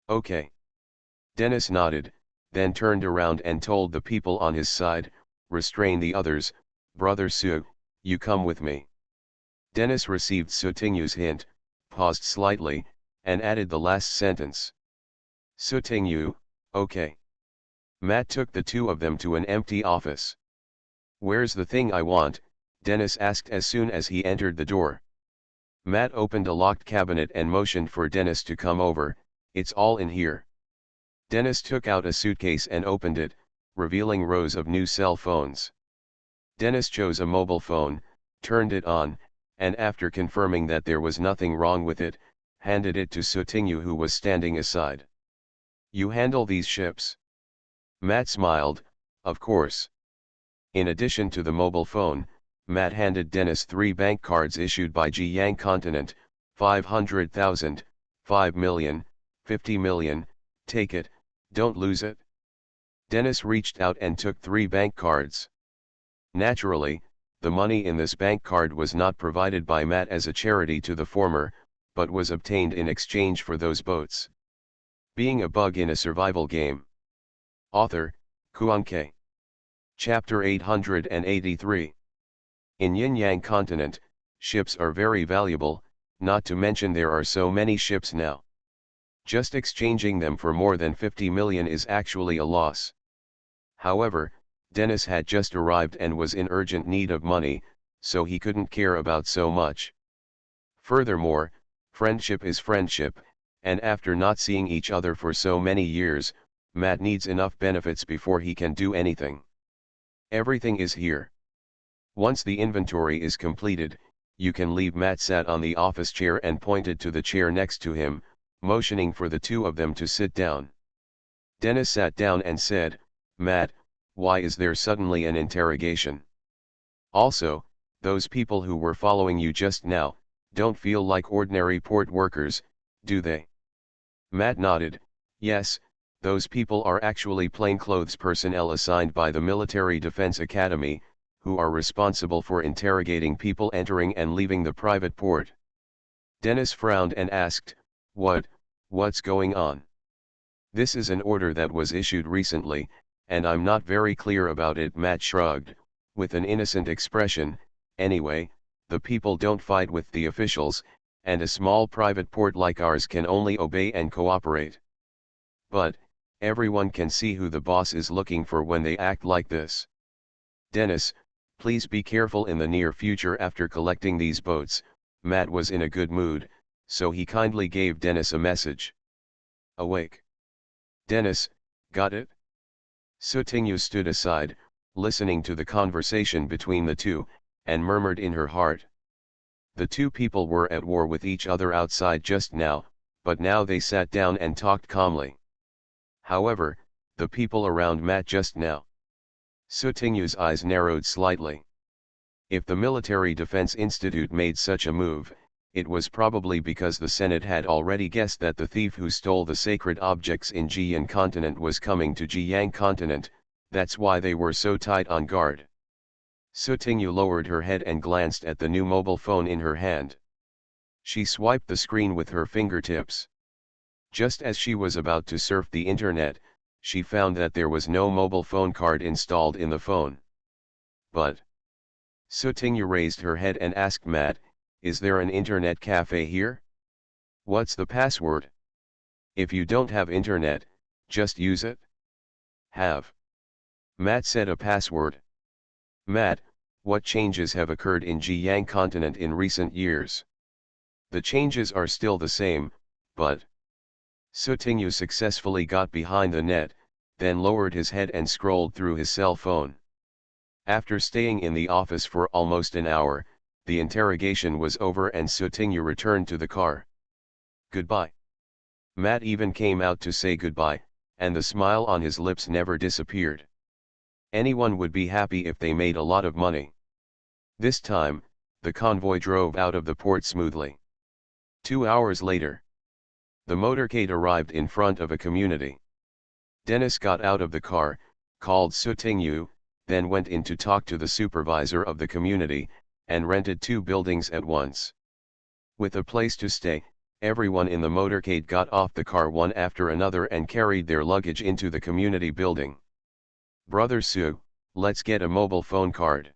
Speaker 1: Okay. Dennis nodded, then turned around and told the people on his side, restrain the others, Brother Sue, you come with me. Dennis received Sotinu's hint, paused slightly, and added the last sentence. Sotinu, okay. Matt took the two of them to an empty office. Where's the thing I want? Dennis asked as soon as he entered the door. Matt opened a locked cabinet and motioned for Dennis to come over. It's all in here. Dennis took out a suitcase and opened it, revealing rows of new cell phones. Dennis chose a mobile phone, turned it on, and after confirming that there was nothing wrong with it, handed it to Sotinu, who was standing aside. You handle these ships? Matt smiled, of course. In addition to the mobile phone, Matt handed Dennis 3 bank cards issued by Jiyang Continent, 500,000, 5 million, 50 million, take it, don't lose it. Dennis reached out and took 3 bank cards. Naturally, the money in this bank card was not provided by Matt as a charity to the former, but was obtained in exchange for those boats. Being a bug in a survival game. Author, Kuan-Ke. Chapter 883. In Yin-Yang Continent, ships are very valuable, not to mention there are so many ships now. Just exchanging them for more than 50 million is actually a loss. However, Dennis had just arrived and was in urgent need of money, so he couldn't care about so much. Furthermore, friendship is friendship, and after not seeing each other for so many years, Matt needs enough benefits before he can do anything. Everything is here. Once the inventory is completed, you can leave. Matt sat on the office chair and pointed to the chair next to him, motioning for the two of them to sit down. Dennis sat down and said, Matt, why is there suddenly an interrogation? Also, those people who were following you just now, don't feel like ordinary port workers, do they? Matt nodded, yes, those people are actually plainclothes personnel assigned by the Military Defense Academy, who are responsible for interrogating people entering and leaving the private port. Dennis frowned and asked, what's going on? This is an order that was issued recently, and I'm not very clear about it. Matt shrugged, with an innocent expression. Anyway, the people don't fight with the officials, and a small private port like ours can only obey and cooperate. But, everyone can see who the boss is looking for when they act like this. Dennis, please be careful in the near future. After collecting these boats, Matt was in a good mood, so he kindly gave Dennis a message. Awake. Dennis, got it? Sotinu stood aside, listening to the conversation between the two, and murmured in her heart. The two people were at war with each other outside just now, but now they sat down and talked calmly. However, the people around Matt just now. Sotinu's eyes narrowed slightly. If the Military Defense Institute made such a move, it was probably because the Senate had already guessed that the thief who stole the sacred objects in Jiyang Continent was coming to Jiyang Continent. That's why they were so tight on guard. Sotinu lowered her head and glanced at the new mobile phone in her hand. She swiped the screen with her fingertips. Just as she was about to surf the internet, she found that there was no mobile phone card installed in the phone. But Sotinu raised her head and asked Matt, is there an internet cafe here? What's the password? If you don't have internet, just use it. Have. Matt said a password. Matt, what changes have occurred in Jiyang Continent in recent years? The changes are still the same, but Sotinu successfully got behind the net, then lowered his head and scrolled through his cell phone. After staying in the office for almost an hour, the interrogation was over and Sutinyu returned to the car. Goodbye. Matt even came out to say goodbye, and the smile on his lips never disappeared. Anyone would be happy if they made a lot of money. This time, the convoy drove out of the port smoothly. 2 hours later, the motorcade arrived in front of a community. Dennis got out of the car, called Sutinyu, then went in to talk to the supervisor of the community, and rented 2 buildings at once. With a place to stay, everyone in the motorcade got off the car one after another and carried their luggage into the community building. Brother Su, let's get a mobile phone card.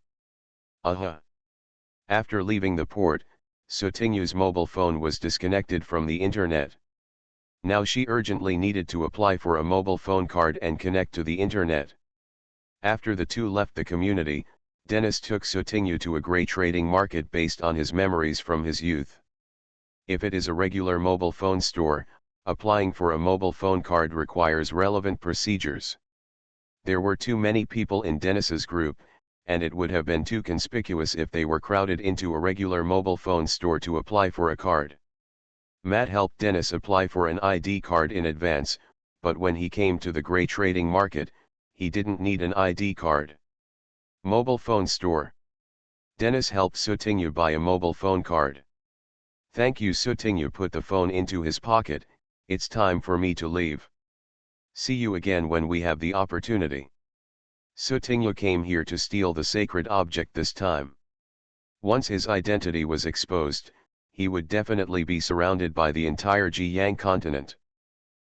Speaker 1: After leaving the port, Sutinyu's mobile phone was disconnected from the internet. Now she urgently needed to apply for a mobile phone card and connect to the internet. After the two left the community, Dennis took Sutinyu to a gray trading market based on his memories from his youth. If it is a regular mobile phone store, applying for a mobile phone card requires relevant procedures. There were too many people in Dennis's group, and it would have been too conspicuous if they were crowded into a regular mobile phone store to apply for a card. Matt helped Dennis apply for an ID card in advance, but when he came to the gray trading market, he didn't need an ID card. Mobile phone store. Dennis helped Sutinyu buy a mobile phone card. Thank you. Sutinyu put the phone into his pocket. It's time for me to leave. See you again when we have the opportunity. Sutinyu came here to steal the sacred object this time. Once his identity was exposed, he would definitely be surrounded by the entire Jiyang continent.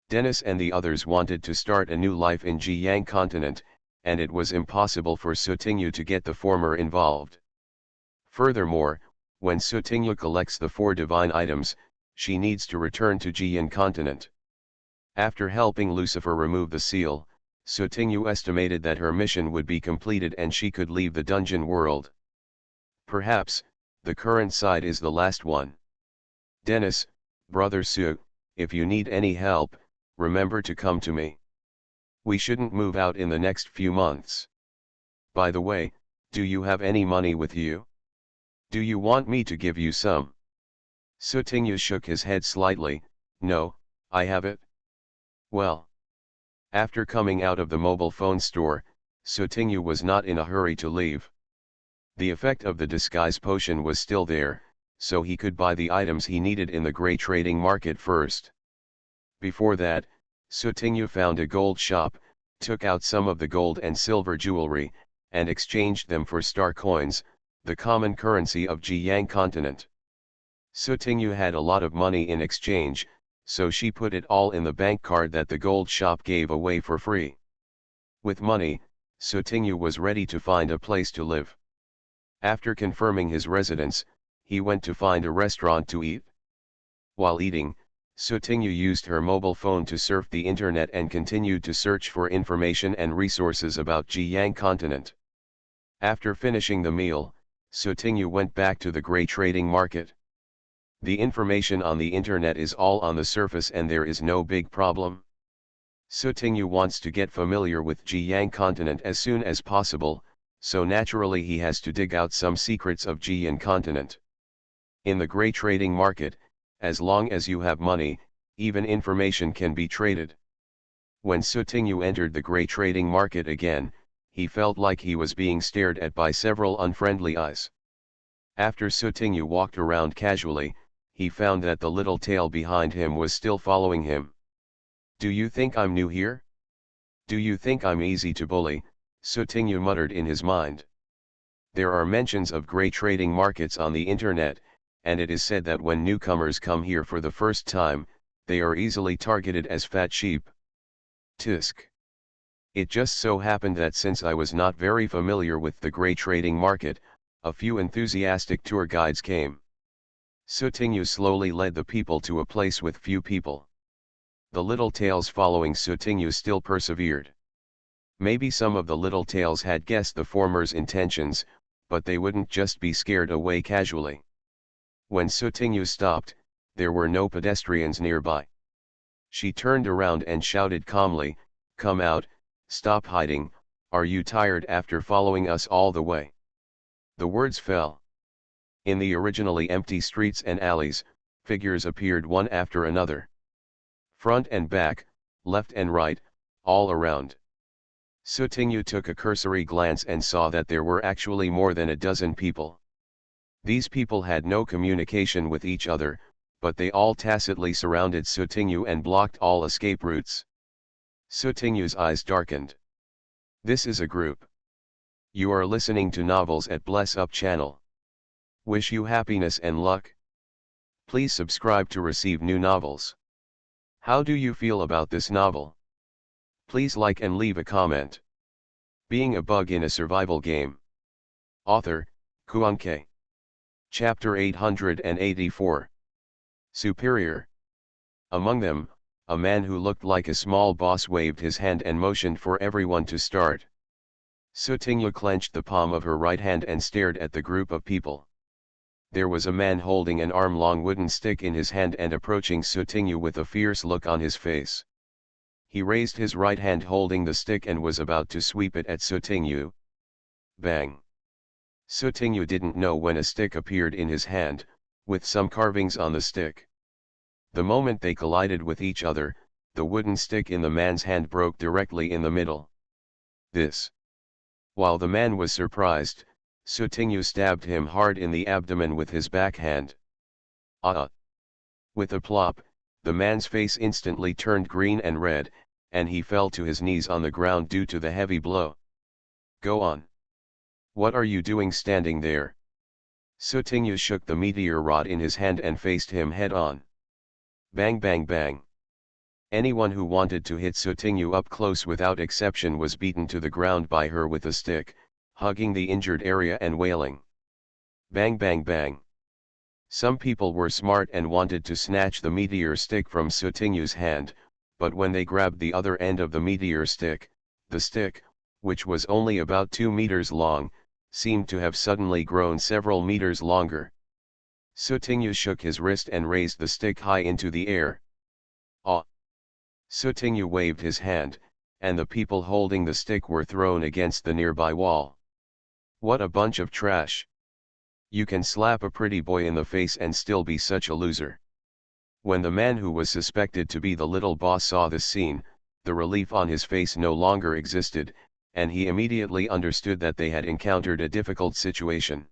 Speaker 1: Dennis and the others wanted to start a new life in Jiyang continent, and it was impossible for Sutinyu to get the former involved. Furthermore, when Sutinyu collects the 4 divine items, she needs to return to Jiyang continent. After helping Lucifer remove the seal, Sutinyu estimated that her mission would be completed and she could leave the dungeon world. Perhaps, the current side is the last one. Dennis, Brother Su, if you need any help, remember to come to me. We shouldn't move out in the next few months. By the way, do you have any money with you? Do you want me to give you some? Sutinyu shook his head slightly. No, I have it. Well. After coming out of the mobile phone store, Sutinyu was not in a hurry to leave. The effect of the disguise potion was still there, so he could buy the items he needed in the gray trading market first. Before that, Sutinyu found a gold shop, took out some of the gold and silver jewelry, and exchanged them for star coins, the common currency of Jiyang continent. Sutinyu had a lot of money in exchange, so she put it all in the bank card that the gold shop gave away for free. With money, Sutinyu was ready to find a place to live. After confirming his residence, he went to find a restaurant to eat. While eating, Sutinyu used her mobile phone to surf the internet and continued to search for information and resources about Jiyang continent. After finishing the meal, Sutinyu went back to the gray trading market. The information on the internet is all on the surface and there is no big problem. Sutinyu wants to get familiar with Jiyang continent as soon as possible, so naturally he has to dig out some secrets of Jiyang continent. In the gray trading market, as long as you have money, even information can be traded. When Sutinyu entered the gray trading market again, he felt like he was being stared at by several unfriendly eyes. After Sutinyu walked around casually, he found that the little tail behind him was still following him. Do you think I'm new here? Do you think I'm easy to bully? Sutinyu muttered in his mind. There are mentions of gray trading markets on the internet, and it is said that when newcomers come here for the first time, they are easily targeted as fat sheep. Tisk. It just so happened that since I was not very familiar with the gray trading market, a few enthusiastic tour guides came. Sutinyu slowly led the people to a place with few people. The little tails following Sutinyu still persevered. Maybe some of the little tails had guessed the former's intentions, but they wouldn't just be scared away casually. When Sutinyu stopped, there were no pedestrians nearby. She turned around and shouted calmly, "Come out, Stop hiding, are you tired after following us all the way? The words fell. In the originally empty streets and alleys, figures appeared one after another. Front and back, left and right, all around. Sutinyu took a cursory glance and saw that there were actually more than a dozen people. These people had no communication with each other, but they all tacitly surrounded Sutinyu and blocked all escape routes. Sutinyu's eyes darkened. This is a group. You are listening to novels at Bless Up channel. Wish you happiness and luck. Please subscribe to receive new novels. How do you feel about this novel? Please like and leave a comment. Being a bug in a survival game. Author, Kuanke. Chapter 884. Superior. Among them, a man who looked like a small boss waved his hand and motioned for everyone to start. Sutinyu clenched the palm of her right hand and stared at the group of people. There was a man holding an arm-long wooden stick in his hand and approaching Sutinyu with a fierce look on his face. He raised his right hand holding the stick and was about to sweep it at Sutinyu. Bang! Sutinyu didn't know when a stick appeared in his hand, with some carvings on the stick. The moment they collided with each other, the wooden stick in the man's hand broke directly in the middle. This. While the man was surprised, Sutinyu stabbed him hard in the abdomen with his backhand. Ah! With a plop, the man's face instantly turned green and red, and he fell to his knees on the ground due to the heavy blow. Go on. What are you doing standing there? Sutinyu shook the meteor rod in his hand and faced him head-on. Bang bang bang. Anyone who wanted to hit Sutinyu up close without exception was beaten to the ground by her with a stick, hugging the injured area and wailing. Bang bang bang. Some people were smart and wanted to snatch the meteor stick from Sutinyu's hand, but when they grabbed the other end of the meteor stick, the stick, which was only about 2 meters long, seemed to have suddenly grown several meters longer. Sutinyu shook his wrist and raised the stick high into the air. Ah! Sutinyu waved his hand, and the people holding the stick were thrown against the nearby wall. What a bunch of trash! You can slap a pretty boy in the face and still be such a loser. When the man who was suspected to be the little boss saw this scene, the relief on his face no longer existed, and he immediately understood that they had encountered a difficult situation.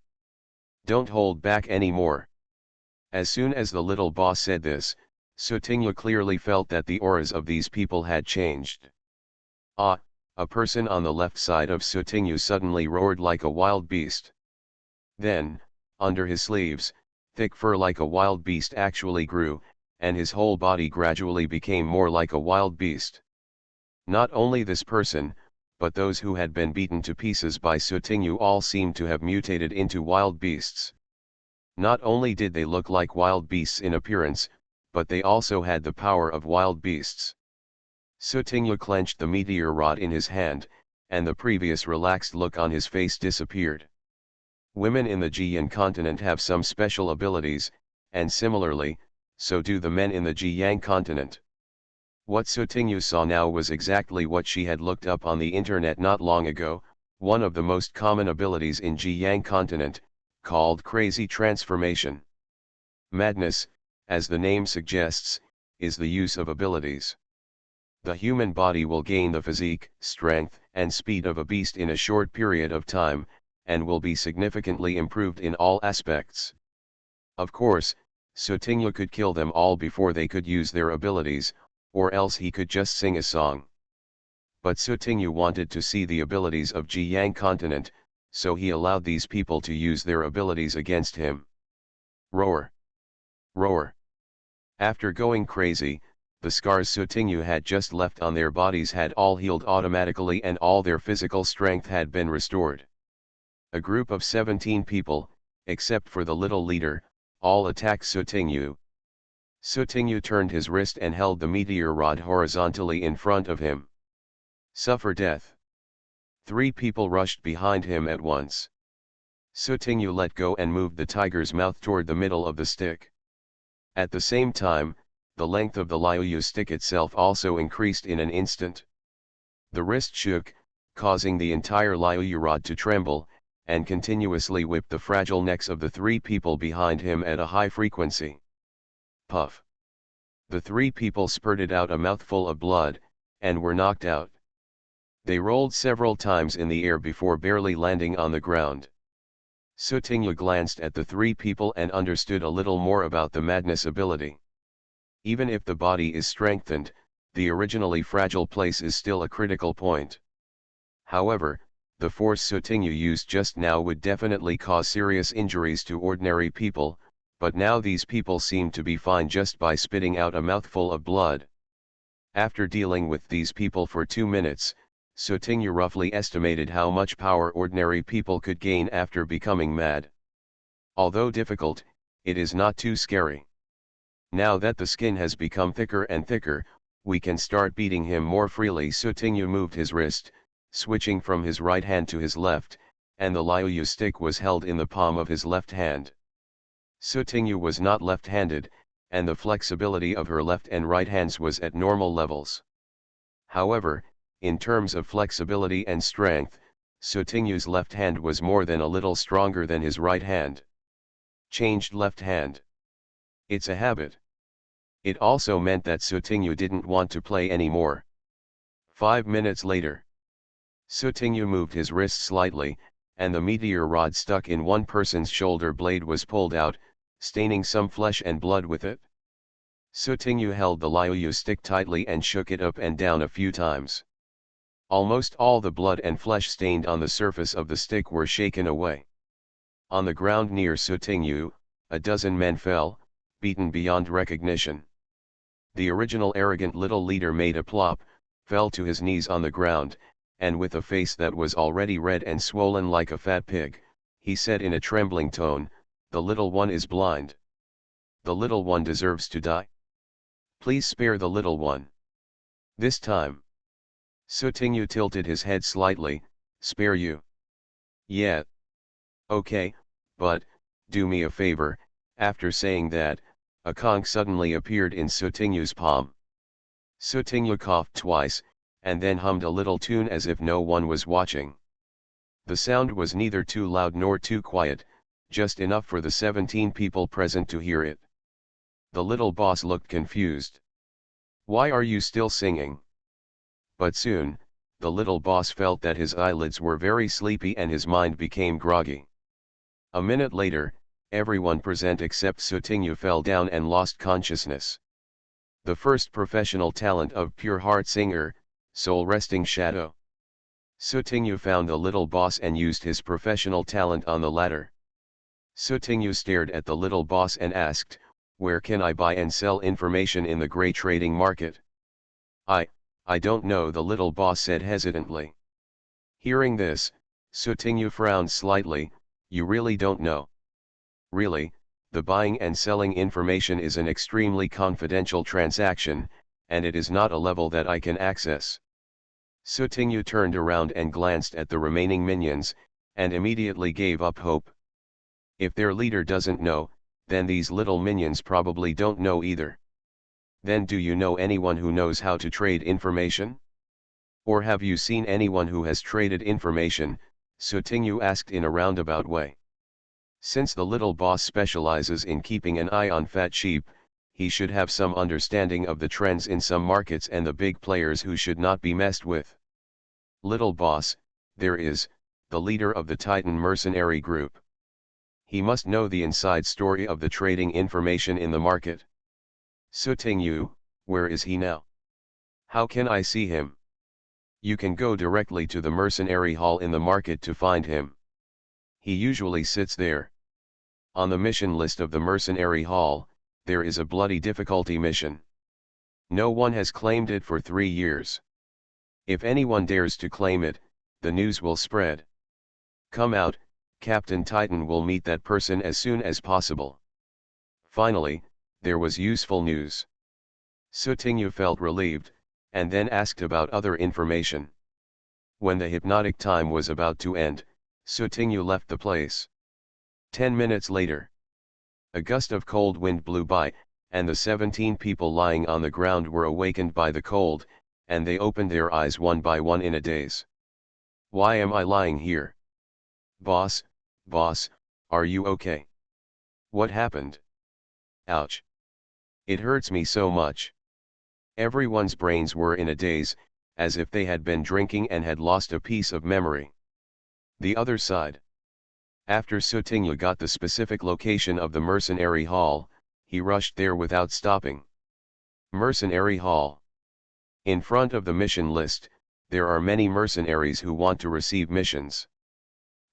Speaker 1: Don't hold back anymore. As soon as the little boss said this, Sutinyu clearly felt that the auras of these people had changed. Ah! A person on the left side of Sutinyu suddenly roared like a wild beast. Then, under his sleeves, thick fur like a wild beast actually grew, and his whole body gradually became more like a wild beast. Not only this person, but those who had been beaten to pieces by Sutinyu all seemed to have mutated into wild beasts. Not only did they look like wild beasts in appearance, but they also had the power of wild beasts. Sutinyu clenched the meteor rod in his hand, and the previous relaxed look on his face disappeared. Women in the Jiyan continent have some special abilities, and similarly, so do the men in the Jiyang continent. What Sutinyu saw now was exactly what she had looked up on the internet not long ago, one of the most common abilities in Jiyang continent, called crazy transformation. Madness, as the name suggests, is the use of abilities. The human body will gain the physique, strength, and speed of a beast in a short period of time, and will be significantly improved in all aspects. Of course, Sutinyu could kill them all before they could use their abilities, or else he could just sing a song. But Sutinyu wanted to see the abilities of Jiyang continent, so he allowed these people to use their abilities against him. Roar! Roar! After going crazy, the scars Sutinyu had just left on their bodies had all healed automatically and all their physical strength had been restored. A group of 17 people, except for the little leader, all attacked Sutinyu. Sutinyu turned his wrist and held the meteor rod horizontally in front of him. Suffer death. 3 people rushed behind him at once. Sutinyu let go and moved the tiger's mouth toward the middle of the stick. At the same time, the length of the Liuyu stick itself also increased in an instant. The wrist shook, causing the entire Liu rod to tremble, and continuously whipped the fragile necks of the three people behind him at a high frequency. Puff. The three people spurted out a mouthful of blood, and were knocked out. They rolled several times in the air before barely landing on the ground. Sutingyu glanced at the three people and understood a little more about the madness ability. Even if the body is strengthened, the originally fragile place is still a critical point. However, the force Sutingyu used just now would definitely cause serious injuries to ordinary people, but now these people seemed to be fine just by spitting out a mouthful of blood. After dealing with these people for 2 minutes, Sutingyu roughly estimated how much power ordinary people could gain after becoming mad. Although difficult, it is not too scary. Now that the skin has become thicker and thicker, we can start beating him more freely. Sutingyu moved his wrist, switching from his right hand to his left, and the Liu stick was held in the palm of his left hand. Sutingyu was not left-handed, and the flexibility of her left and right hands was at normal levels. However, in terms of flexibility and strength, Sutingyu's left hand was more than a little stronger than his right hand. Changed left hand. It's a habit. It also meant that Sutingyu didn't want to play anymore. 5 minutes later, Sutingyu moved his wrist slightly, and the meteor rod stuck in one person's shoulder blade was pulled out, staining some flesh and blood with it. Sutingyu held the Liu stick tightly and shook it up and down a few times. Almost all the blood and flesh stained on the surface of the stick were shaken away. On the ground near Sutingyu, a dozen men fell, beaten beyond recognition. The original arrogant little leader made a plop, fell to his knees on the ground, and with a face that was already red and swollen like a fat pig, he said in a trembling tone, "The little one is blind. The little one deserves to die. Please spare the little one. This time." Sutingyu tilted his head slightly, "Spare you? Yeah. Okay, but, do me a favor." After saying that, a conch suddenly appeared in Sutingyu's palm. Sutingyu coughed twice, and then hummed a little tune as if no one was watching. The sound was neither too loud nor too quiet, just enough for the 17 people present to hear it. The little boss looked confused. "Why are you still singing?" But soon, the little boss felt that his eyelids were very sleepy and his mind became groggy. A minute later, everyone present except Sutingyu fell down and lost consciousness. The first professional talent of pure heart singer, soul resting shadow. Sutingyu found the little boss and used his professional talent on the latter. Sutingyu stared at the little boss and asked, "Where can I buy and sell information in the gray trading market?" I don't know," the little boss said hesitantly. Hearing this, Sutingyu frowned slightly. "You really don't know?" "Really, the buying and selling information is an extremely confidential transaction, and it is not a level that I can access." Sutingyu turned around and glanced at the remaining minions, and immediately gave up hope. If their leader doesn't know, then these little minions probably don't know either. "Then do you know anyone who knows how to trade information? Or have you seen anyone who has traded information?" Sutingyu asked in a roundabout way. Since the little boss specializes in keeping an eye on fat sheep, he should have some understanding of the trends in some markets and the big players who should not be messed with. "Little boss, there is, the leader of the Titan mercenary group. He must know the inside story of the trading information in the market." "Sutingyu, where is he now? How can I see him?" "You can go directly to the mercenary hall in the market to find him. He usually sits there. On the mission list of the mercenary hall, there is a bloody difficulty mission. No one has claimed it for 3 years. If anyone dares to claim it, the news will spread. Come out, Captain Titan will meet that person as soon as possible." Finally, there was useful news. Sutingyu felt relieved, and then asked about other information. When the hypnotic time was about to end, Sutingyu left the place. 10 minutes later, a gust of cold wind blew by, and the 17 people lying on the ground were awakened by the cold, and they opened their eyes one by one in a daze. Why am I lying here? Boss, boss, are you okay? What happened? Ouch. It hurts me so much. Everyone's brains were in a daze, as if they had been drinking and had lost a piece of memory. The other side. After Sutingyu got the specific location of the mercenary hall, he rushed there without stopping. Mercenary hall. In front of the mission list, there are many mercenaries who want to receive missions.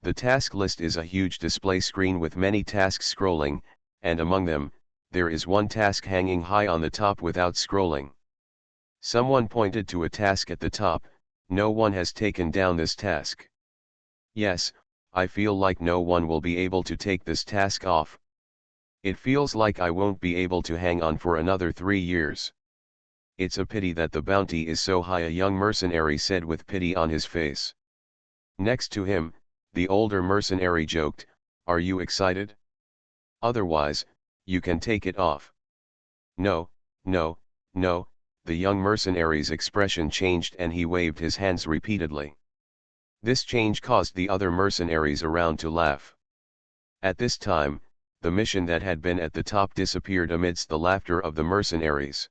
Speaker 1: The task list is a huge display screen with many tasks scrolling, and among them, there is one task hanging high on the top without scrolling. Someone pointed to a task at the top. No one has taken down this task. Yes, I feel like no one will be able to take this task off. It feels like I won't be able to hang on for another 3 years. It's a pity that the bounty is so high, a young mercenary said with pity on his face. Next to him, the older mercenary joked, "Are you excited? Otherwise, you can take it off." "No, no, no." The young mercenary's expression changed and he waved his hands repeatedly. This change caused the other mercenaries around to laugh. At this time, the mission that had been at the top disappeared amidst the laughter of the mercenaries.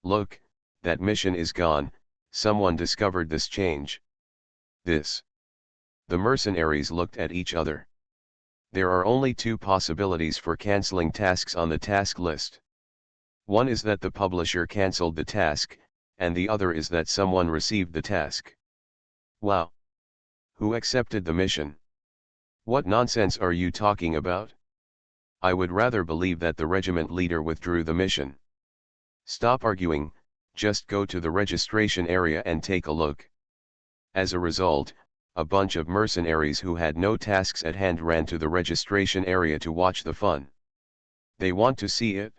Speaker 1: "Look, that mission is gone," someone discovered this change. "This." The mercenaries looked at each other. There are only 2 possibilities for cancelling tasks on the task list. One is that the publisher cancelled the task, and the other is that someone received the task. Wow! Who accepted the mission? What nonsense are you talking about? I would rather believe that the regiment leader withdrew the mission. Stop arguing, just go to the registration area and take a look. As a result, a bunch of mercenaries who had no tasks at hand ran to the registration area to watch the fun. They want to see it.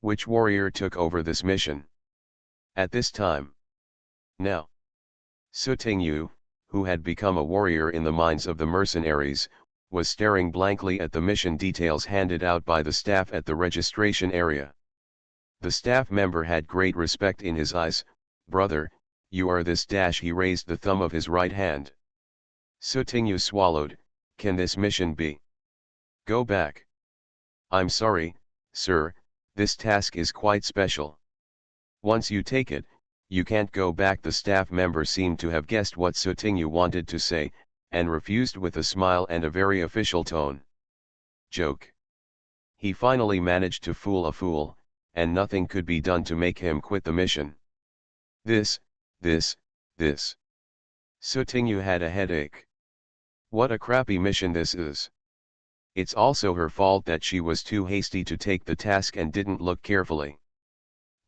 Speaker 1: Which warrior took over this mission? At this time. Now. Sutingyu, who had become a warrior in the minds of the mercenaries, was staring blankly at the mission details handed out by the staff at the registration area. The staff member had great respect in his eyes. "Brother, you are this dash." He raised the thumb of his right hand. Sutingyu swallowed. "Can this mission be? Go back." "I'm sorry, sir, this task is quite special. Once you take it, you can't go back." The staff member seemed to have guessed what Sutingyu wanted to say, and refused with a smile and a very official tone. Joke. He finally managed to fool a fool, and nothing could be done to make him quit the mission. This. Sutingyu had a headache. What a crappy mission this is. It's also her fault that she was too hasty to take the task and didn't look carefully.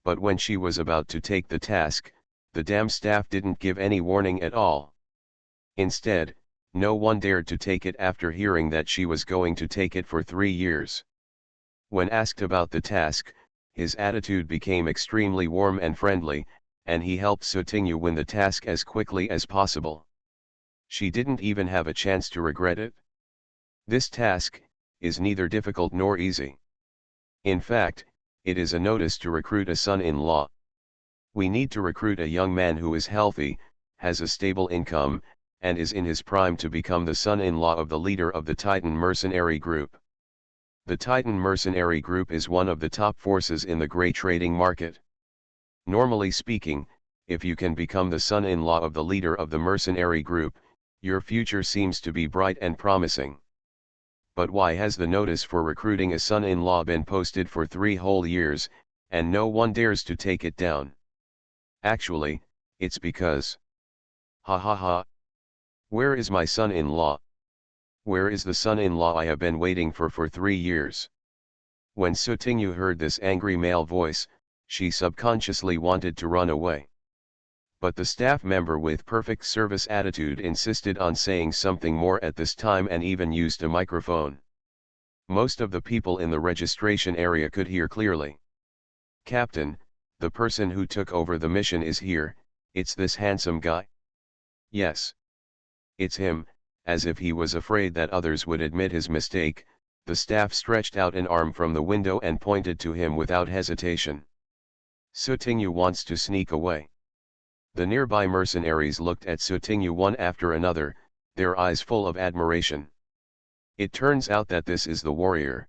Speaker 1: But when she was about to take the task, the damn staff didn't give any warning at all. Instead, no one dared to take it after hearing that she was going to take it for 3 years. When asked about the task, his attitude became extremely warm and friendly, and he helped Sutingyu win the task as quickly as possible. She didn't even have a chance to regret it. This task is neither difficult nor easy. In fact, it is a notice to recruit a son-in-law. We need to recruit a young man who is healthy, has a stable income, and is in his prime to become the son-in-law of the leader of the Titan mercenary group. The Titan mercenary group is one of the top forces in the gray trading market. Normally speaking, if you can become the son-in-law of the leader of the mercenary group, your future seems to be bright and promising. But why has the notice for recruiting a son-in-law been posted for 3 whole years, and no one dares to take it down? Actually, it's because... Ha ha ha. Where is my son-in-law? Where is the son-in-law I have been waiting for 3 years? When Sutingyu heard this angry male voice, she subconsciously wanted to run away. But the staff member with perfect service attitude insisted on saying something more at this time and even used a microphone. Most of the people in the registration area could hear clearly. "Captain, the person who took over the mission is here. It's this handsome guy." "Yes. It's him." As if he was afraid that others would admit his mistake, the staff stretched out an arm from the window and pointed to him without hesitation. "Sutingyu wants to sneak away. The nearby mercenaries looked at Sutinyu one after another, their eyes full of admiration. It turns out that this is the warrior.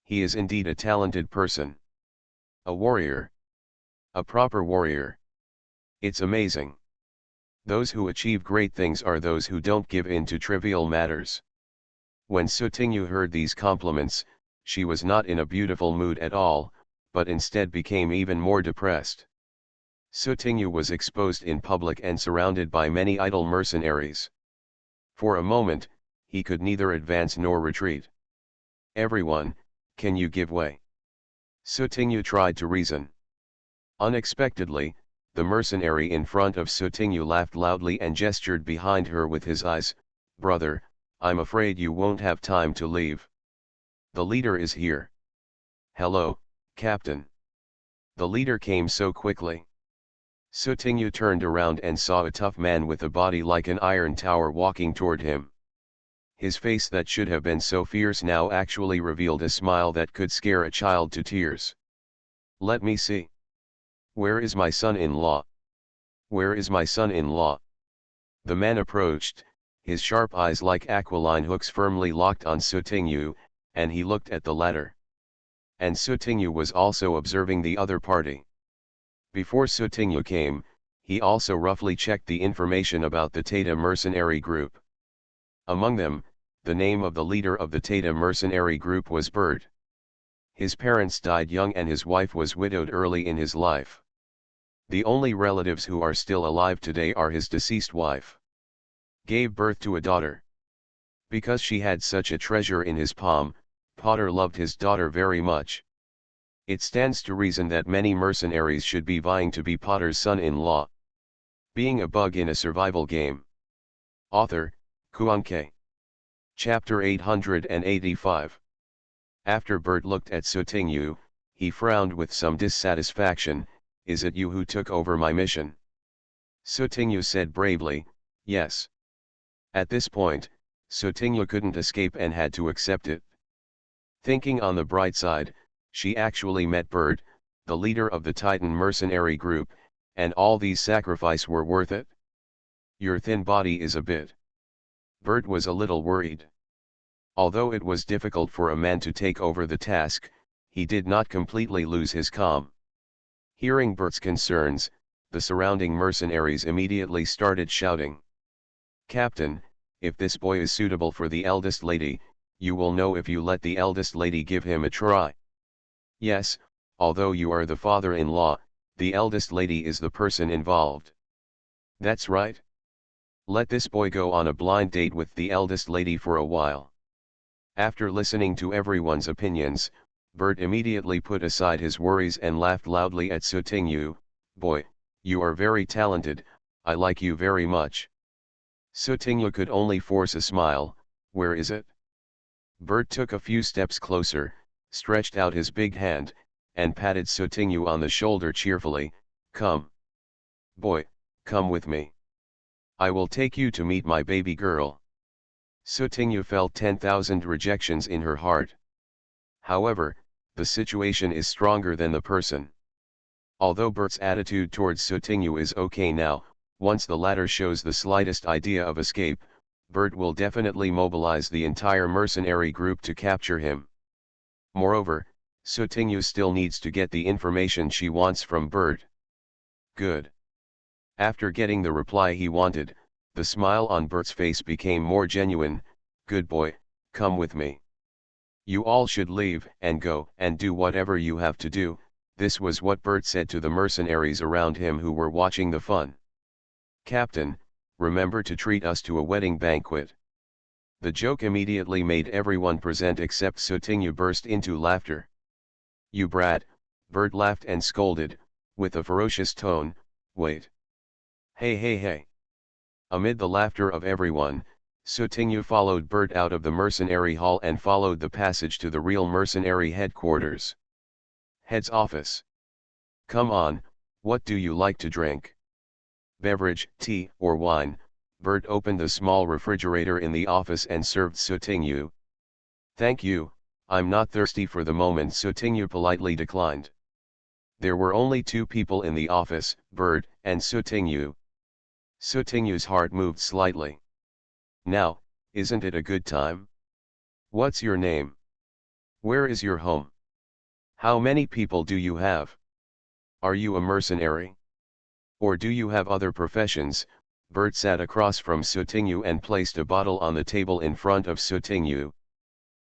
Speaker 1: He is indeed a talented person. A warrior. A proper warrior. It's amazing. Those who achieve great things are those who don't give in to trivial matters. When Sutinyu heard these compliments, she was not in a beautiful mood at all, but instead became even more depressed. Sutinyu was exposed in public and surrounded by many idle mercenaries. For a moment, he could neither advance nor retreat. "Everyone, can you give way?" Sutinyu tried to reason. Unexpectedly, the mercenary in front of Sutinyu laughed loudly and gestured behind her with his eyes. "Brother, I'm afraid you won't have time to leave. The leader is here." "Hello, Captain." The leader came so quickly. Sutinyu turned around and saw a tough man with a body like an iron tower walking toward him. His face that should have been so fierce now actually revealed a smile that could scare a child to tears. "Let me see. Where is my son-in-law? Where is my son-in-law?" The man approached, his sharp eyes like aquiline hooks firmly locked on Sutinyu, and he looked at the latter. And Sutinyu was also observing the other party. Before Sutinyu came, he also roughly checked the information about the Tata mercenary group. Among them, the name of the leader of the Tata mercenary group was Bert. His parents died young and his wife was widowed early in his life. The only relatives who are still alive today are his deceased wife. Gave birth to a daughter. Because she had such a treasure in his palm, Potter loved his daughter very much. It stands to reason that many mercenaries should be vying to be Potter's son-in-law. Being a bug in a survival game. Author, Kuanke. Chapter 885. After Bert looked at Sutinyu, he frowned with some dissatisfaction. "Is it you who took over my mission?" Sutinyu said bravely, "Yes." At this point, Sutinyu couldn't escape and had to accept it. Thinking on the bright side, she actually met Bert, the leader of the Titan mercenary group, and all these sacrifices were worth it. "Your thin body is a bit." Bert was a little worried. Although it was difficult for a man to take over the task, he did not completely lose his calm. Hearing Bert's concerns, the surrounding mercenaries immediately started shouting. "Captain, if this boy is suitable for the eldest lady, you will know if you let the eldest lady give him a try." "Yes, although you are the father-in-law, the eldest lady is the person involved." "That's right. Let this boy go on a blind date with the eldest lady for a while." After listening to everyone's opinions, Bert immediately put aside his worries and laughed loudly at Sutinyu. "Boy, you are very talented, I like you very much." Sutinyu could only force a smile. "Where is it?" Bert took a few steps closer, stretched out his big hand, and patted Sutinyu on the shoulder cheerfully. "Come. Boy, come with me. I will take you to meet my baby girl." Sutinyu felt 10,000 rejections in her heart. However, the situation is stronger than the person. Although Bert's attitude towards Sutinyu is okay now, once the latter shows the slightest idea of escape, Bert will definitely mobilize the entire mercenary group to capture him. Moreover, Sutinyu still needs to get the information she wants from Bert. Good. After getting the reply he wanted, the smile on Bert's face became more genuine. "Good boy, come with me. You all should leave and go and do whatever you have to do." This was what Bert said to the mercenaries around him who were watching the fun. "Captain, remember to treat us to a wedding banquet." The joke immediately made everyone present except Sutinyu burst into laughter. "You brat," Bert laughed and scolded, with a ferocious tone, "Wait. Hey hey hey." Amid the laughter of everyone, Sutinyu followed Bert out of the mercenary hall and followed the passage to the real mercenary headquarters. Head's office. "Come on, what do you like to drink? Beverage, tea, or wine?" Bert opened the small refrigerator in the office and served Sutinyu. "Thank you, I'm not thirsty for the moment," Sutinyu politely declined. There were only two people in the office, Bert and Sutinyu. Sutinyu's heart moved slightly. Now, isn't it a good time? What's your name? Where is your home? How many people do you have? Are you a mercenary? Or do you have other professions? Bert sat across from Sutinyu and placed a bottle on the table in front of Sutinyu.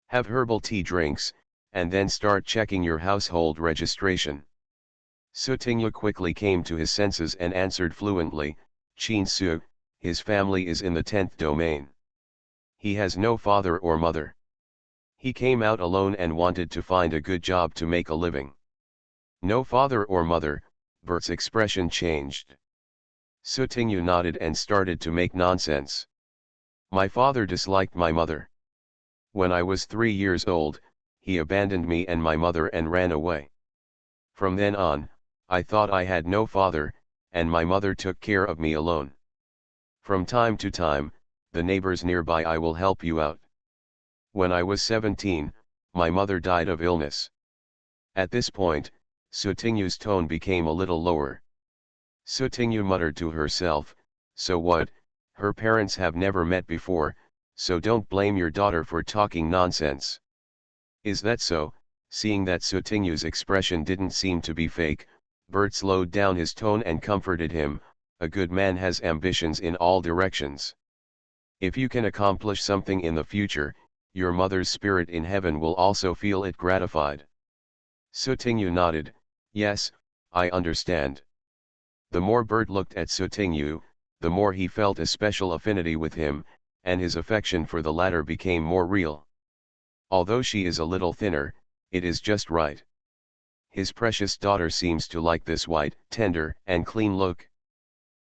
Speaker 1: Have herbal tea drinks, and then start checking your household registration. Sutinyu quickly came to his senses and answered fluently, Chin-su, his family is in the 10th domain. He has no father or mother. He came out alone and wanted to find a good job to make a living. No father or mother, Bert's expression changed. Sutinyu nodded and started to make nonsense. My father disliked my mother. When I was 3 years old, he abandoned me and my mother and ran away. From then on, I thought I had no father, and my mother took care of me alone. From time to time, the neighbors nearby I will help you out. When I was 17, my mother died of illness. At this point, Sutinyu's tone became a little lower. Sutinyu muttered to herself, so what, her parents have never met before, so don't blame your daughter for talking nonsense. Is that so? Seeing that Sutinyu's expression didn't seem to be fake, Bert slowed down his tone and comforted him, a good man has ambitions in all directions. If you can accomplish something in the future, your mother's spirit in heaven will also feel it gratified. Sutinyu nodded, yes, I understand. The more Bert looked at Sutinyu, the more he felt a special affinity with him, and his affection for the latter became more real. Although she is a little thinner, it is just right. His precious daughter seems to like this white, tender, and clean look.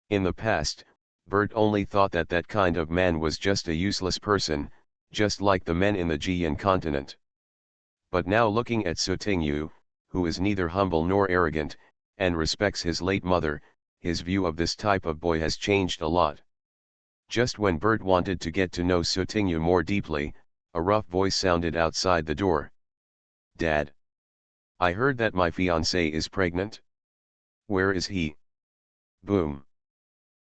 Speaker 1: In the past, Bert only thought that that kind of man was just a useless person, just like the men in the Jian continent. But now looking at Sutinyu, who is neither humble nor arrogant, and respects his late mother, his view of this type of boy has changed a lot. Just when Bert wanted to get to know Sutinyu more deeply, a rough voice sounded outside the door. Dad. I heard that my fiancée is pregnant. Where is he? Boom.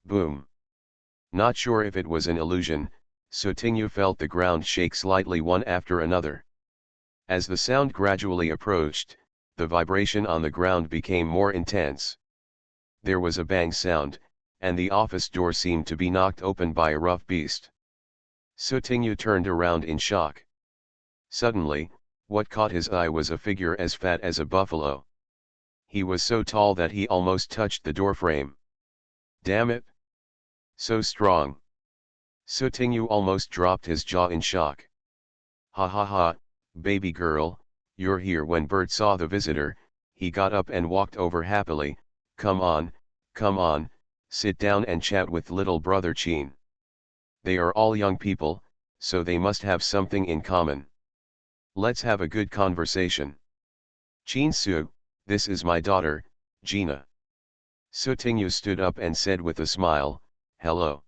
Speaker 1: Boom. Not sure if it was an illusion, Sutinyu felt the ground shake slightly one after another. As the sound gradually approached, the vibration on the ground became more intense. There was a bang sound, and the office door seemed to be knocked open by a rough beast. Sutinyu turned around in shock. Suddenly, what caught his eye was a figure as fat as a buffalo. He was so tall that he almost touched the doorframe. Damn it! So strong. Sutinyu almost dropped his jaw in shock. Ha ha ha, baby girl, you're here. When Bert saw the visitor, he got up and walked over happily. Come on, sit down and chat with little brother Chin. They are all young people, so they must have something in common. Let's have a good conversation. Chin-su, this is my daughter, Gina. Sutinyu stood up and said with a smile, hello.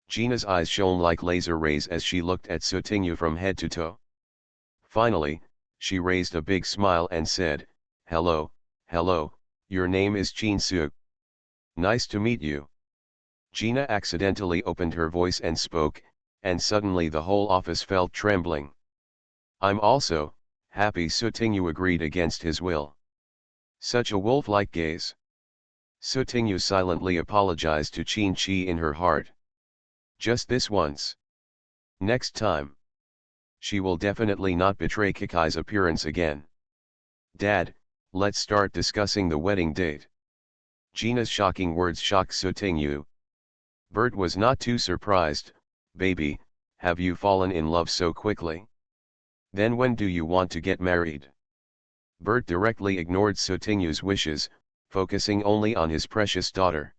Speaker 1: Gina's eyes shone like laser rays as she looked at Sutinyu from head to toe. Finally, she raised a big smile and said, hello, your name is Chin-su. Nice to meet you. Gina accidentally opened her voice and spoke, and suddenly the whole office felt trembling. I'm also happy, Sutinyu agreed against his will. Such a wolf-like gaze. Sutinyu silently apologized to Chin-chi in her heart. Just this once. Next time. She will definitely not betray Kikai's appearance again. Dad, let's start discussing the wedding date. Gina's shocking words shocked Sutinyu. Bert was not too surprised. Baby, have you fallen in love so quickly? Then when do you want to get married? Bert directly ignored Sutinyu's wishes, focusing only on his precious daughter.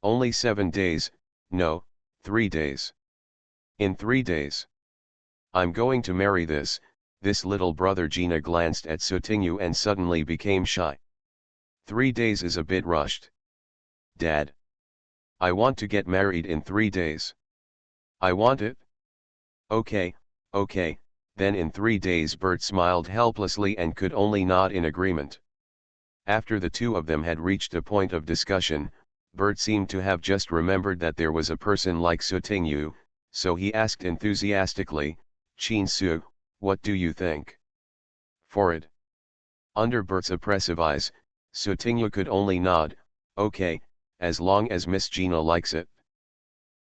Speaker 1: Only 7 days, no, 3 days. In 3 days. I'm going to marry this little brother. Gina glanced at Sutinyu and suddenly became shy. 3 days is a bit rushed. Dad. I want to get married in 3 days. I want it? Okay, then in 3 days. Bert smiled helplessly and could only nod in agreement. After the two of them had reached a point of discussion, Bert seemed to have just remembered that there was a person like Sutingyu, so he asked enthusiastically, Chin-su, what do you think? For it. Under Bert's oppressive eyes, Sutingyu could only nod, okay, as long as Miss Gina likes it.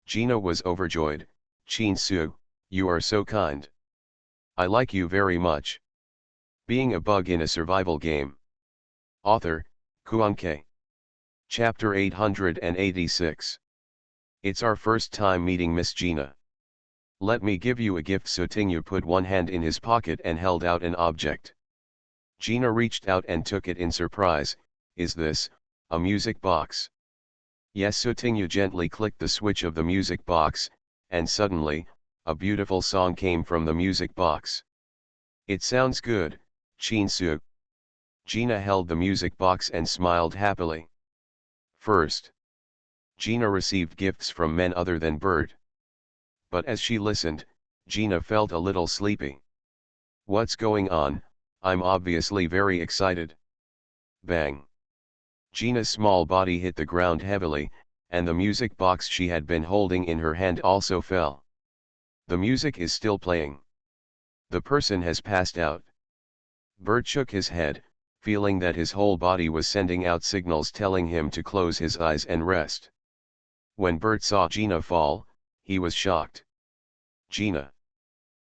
Speaker 1: Gina was overjoyed, Chin-su, you are so kind. I like you very much. Being a bug in a survival game. Author, Kuan-Kei. Chapter 886. It's our first time meeting Miss Gina. Let me give you a gift. Sutingyu put one hand in his pocket and held out an object. Gina reached out and took it in surprise. Is this a music box? Yes. Sutingyu gently clicked the switch of the music box, and suddenly, a beautiful song came from the music box. It sounds good, Chin-su. Gina held the music box and smiled happily. First, Gina received gifts from men other than Bert. But as she listened, Gina felt a little sleepy. What's going on? I'm obviously very excited. Bang! Gina's small body hit the ground heavily, and the music box she had been holding in her hand also fell. The music is still playing. The person has passed out. Bert shook his head, feeling that his whole body was sending out signals telling him to close his eyes and rest. When Bert saw Gina fall, he was shocked. Gina.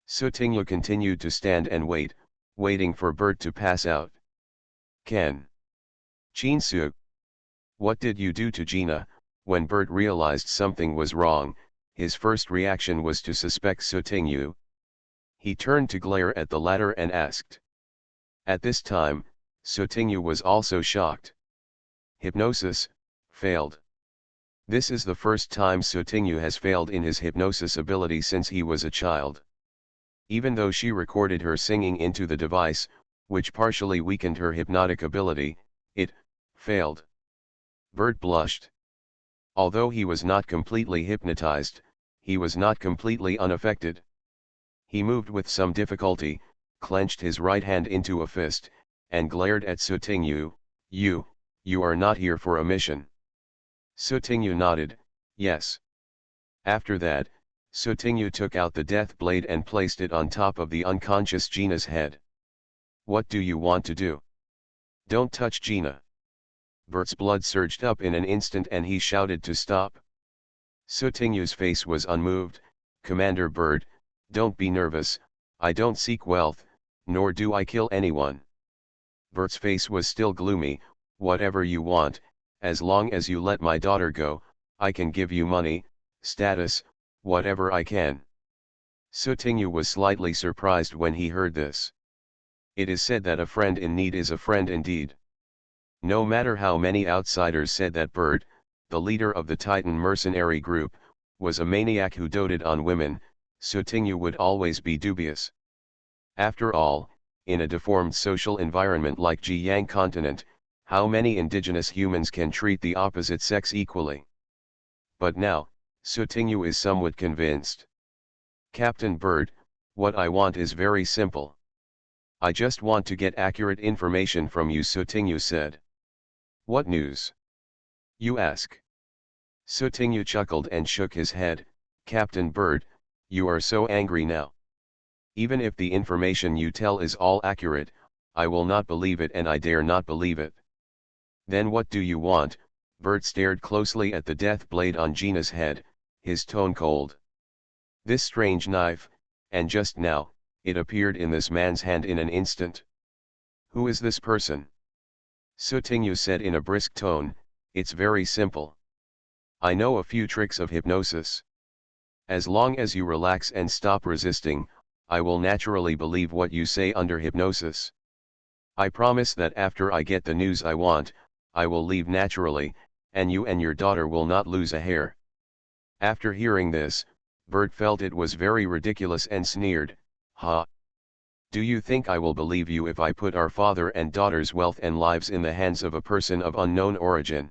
Speaker 1: Sutingyu continued to stand and wait, waiting for Bert to pass out. Ken. Chin-su. What did you do to Gina? When Bert realized something was wrong, his first reaction was to suspect Sutingyu. He turned to glare at the latter and asked. At this time, Sutingyu was also shocked. Hypnosis, failed. This is the first time Sutingyu has failed in his hypnosis ability since he was a child. Even though she recorded her singing into the device, which partially weakened her hypnotic ability, it failed. Bert blushed. Although he was not completely hypnotized, he was not completely unaffected. He moved with some difficulty, clenched his right hand into a fist, and glared at Sutingyu. You are not here for a mission. Sutingyu nodded, yes. After that, Sutingyu took out the death blade and placed it on top of the unconscious Gina's head. What do you want to do? Don't touch Gina. Bert's blood surged up in an instant and he shouted to stop. Sutingyu's face was unmoved. Commander Bert, don't be nervous, I don't seek wealth, nor do I kill anyone. Bert's face was still gloomy. Whatever you want, as long as you let my daughter go, I can give you money, status, whatever I can. Sutingyu was slightly surprised when he heard this. It is said that a friend in need is a friend indeed. No matter how many outsiders said that Bert, the leader of the Titan mercenary group, was a maniac who doted on women, Sutingyu would always be dubious. After all, in a deformed social environment like Jiyang continent, how many indigenous humans can treat the opposite sex equally? But now, Sutingyu is somewhat convinced. Captain Bert, what I want is very simple. I just want to get accurate information from you, Sutingyu said. What news? You ask. Sutingyu chuckled and shook his head. Captain Bert, you are so angry now. Even if the information you tell is all accurate, I will not believe it and I dare not believe it. Then what do you want? Bert stared closely at the death blade on Gina's head, his tone cold. This strange knife, and just now, it appeared in this man's hand in an instant. Who is this person? Sutingyu said in a brisk tone, it's very simple. I know a few tricks of hypnosis. As long as you relax and stop resisting, I will naturally believe what you say under hypnosis. I promise that after I get the news I want, I will leave naturally, and you and your daughter will not lose a hair. After hearing this, Bert felt it was very ridiculous and sneered, Ha! Do you think I will believe you if I put our father and daughter's wealth and lives in the hands of a person of unknown origin?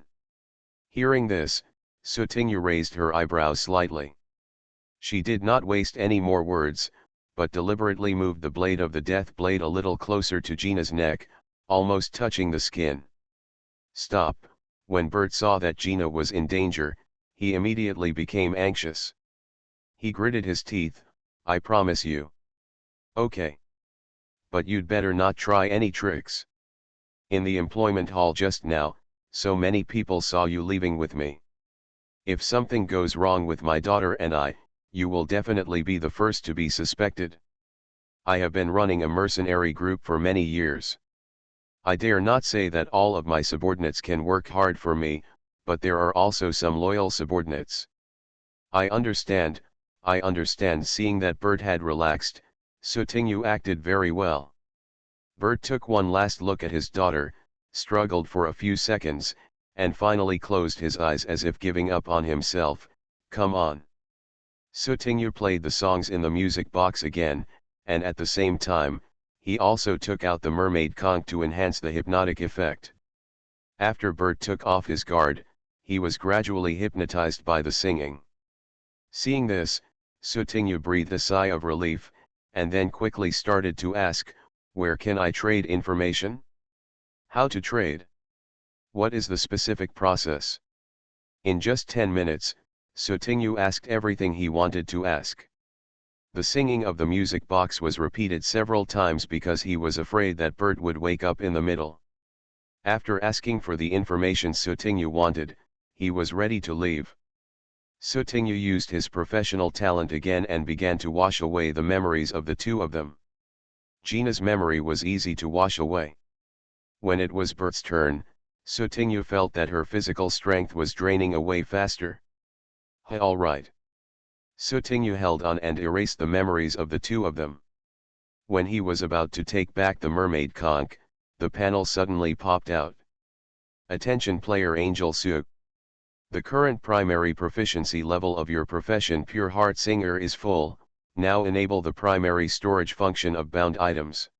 Speaker 1: Hearing this, Sutingyu raised her eyebrows slightly. She did not waste any more words, but deliberately moved the blade of the death blade a little closer to Gina's neck, almost touching the skin. Stop. When Bert saw that Gina was in danger, he immediately became anxious. He gritted his teeth. I promise you. Okay. But you'd better not try any tricks. In the employment hall just now, so many people saw you leaving with me. If something goes wrong with my daughter and I, you will definitely be the first to be suspected. I have been running a mercenary group for many years. I dare not say that all of my subordinates can work hard for me, but there are also some loyal subordinates. I understand. Seeing that Bert had relaxed, Sutinyu acted very well. Bert took one last look at his daughter, struggled for a few seconds, and finally closed his eyes as if giving up on himself. Come on. Sutinyu played the songs in the music box again, and at the same time, he also took out the mermaid conch to enhance the hypnotic effect. After Bert took off his guard, he was gradually hypnotized by the singing. Seeing this, Sutinyu breathed a sigh of relief, and then quickly started to ask, where can I trade information? How to trade? What is the specific process? In just 10 minutes, Sutinyu asked everything he wanted to ask. The singing of the music box was repeated several times because he was afraid that Bert would wake up in the middle. After asking for the information Sutinyu wanted, he was ready to leave. Sutinyu used his professional talent again and began to wash away the memories of the two of them. Gina's memory was easy to wash away. When it was Bert's turn, Sutinyu felt that her physical strength was draining away faster. All right. Sutinyu held on and erased the memories of the two of them. When he was about to take back the mermaid conch, the panel suddenly popped out. Attention player Angel Su. The current primary proficiency level of your profession Pure Heart Singer is full. Now enable the primary storage function of bound items.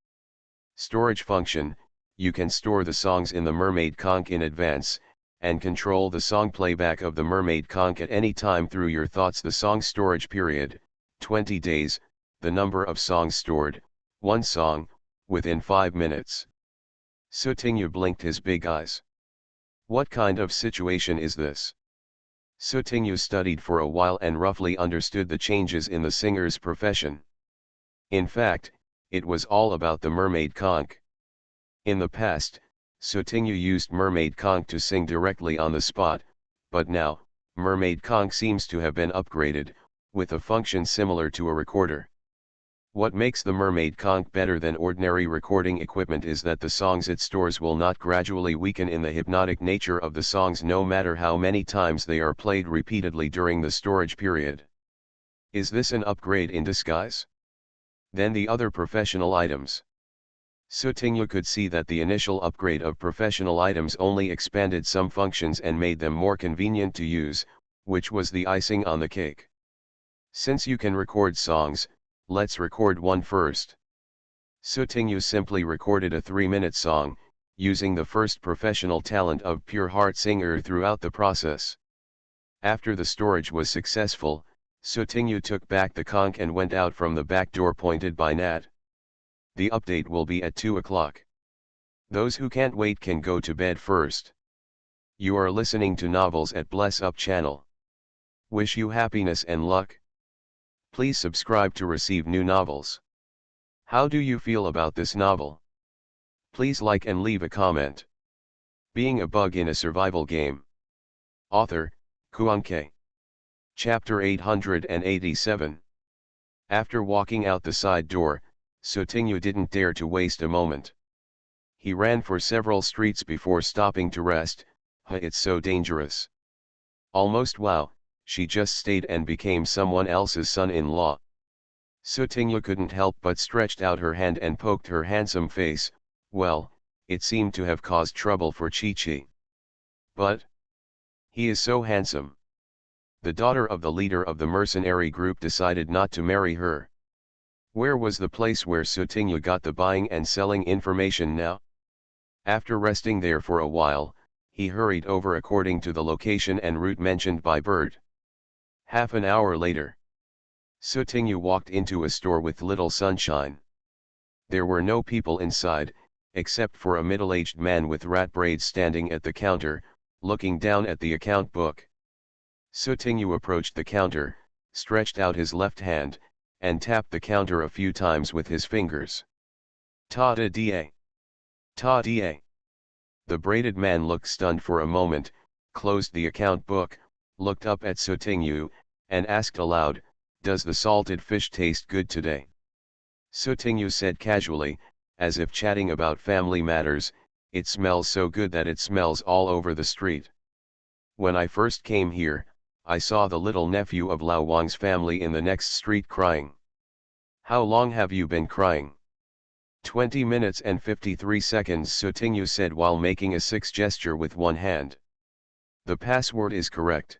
Speaker 1: Storage function, you can store the songs in the mermaid conch in advance, and control the song playback of the mermaid conch at any time through your thoughts. The song storage period, 20 days, the number of songs stored, 1 song, within 5 minutes. Sutinyu blinked his big eyes. What kind of situation is this? Sutinyu studied for a while and roughly understood the changes in the singer's profession. In fact, it was all about the mermaid conch. In the past, Sutinyu used mermaid conch to sing directly on the spot, but now, mermaid conch seems to have been upgraded, with a function similar to a recorder. What makes the mermaid conch better than ordinary recording equipment is that the songs it stores will not gradually weaken in the hypnotic nature of the songs no matter how many times they are played repeatedly during the storage period. Is this an upgrade in disguise? Then the other professional items. Sutinyu could see that the initial upgrade of professional items only expanded some functions and made them more convenient to use, which was the icing on the cake. Since you can record songs, let's record one first. Sutinyu simply recorded a 3-minute song, using the first professional talent of Pure Heart Singer throughout the process. After the storage was successful, Sutinyu took back the conch and went out from the back door pointed by Nat. The update will be at 2 o'clock. Those who can't wait can go to bed first. You are listening to Novels at Bless Up channel. Wish you happiness and luck. Please subscribe to receive new novels. How do you feel about this novel? Please like and leave a comment. Being a Bug in a Survival Game. Author, Kuanke. Chapter 887. After walking out the side door, Sutinyu didn't dare to waste a moment. He ran for several streets before stopping to rest. It's so dangerous. Almost wow, she just stayed and became someone else's son-in-law. Sutinyu couldn't help but stretched out her hand and poked her handsome face. Well, it seemed to have caused trouble for Chi-Chi. But he is so handsome. The daughter of the leader of the mercenary group decided not to marry her. Where was the place where Sutinyu got the buying and selling information now? After resting there for a while, he hurried over according to the location and route mentioned by Bert. Half an hour later, Sutinyu walked into a store with little sunshine. There were no people inside, except for a middle-aged man with rat braids standing at the counter, looking down at the account book. Sotingyu approached the counter, stretched out his left hand, and tapped the counter a few times with his fingers. Ta-da da! Ta-da! The braided man looked stunned for a moment, closed the account book, looked up at Sotingyu, and asked aloud, "Does the salted fish taste good today?" Sotingyu said casually, as if chatting about family matters, "It smells so good that it smells all over the street. When I first came here, I saw the little nephew of Lao Wang's family in the next street crying." "How long have you been crying?" 20 minutes and 53 seconds, Sotingyu said while making a 6 gesture with one hand. "The password is correct."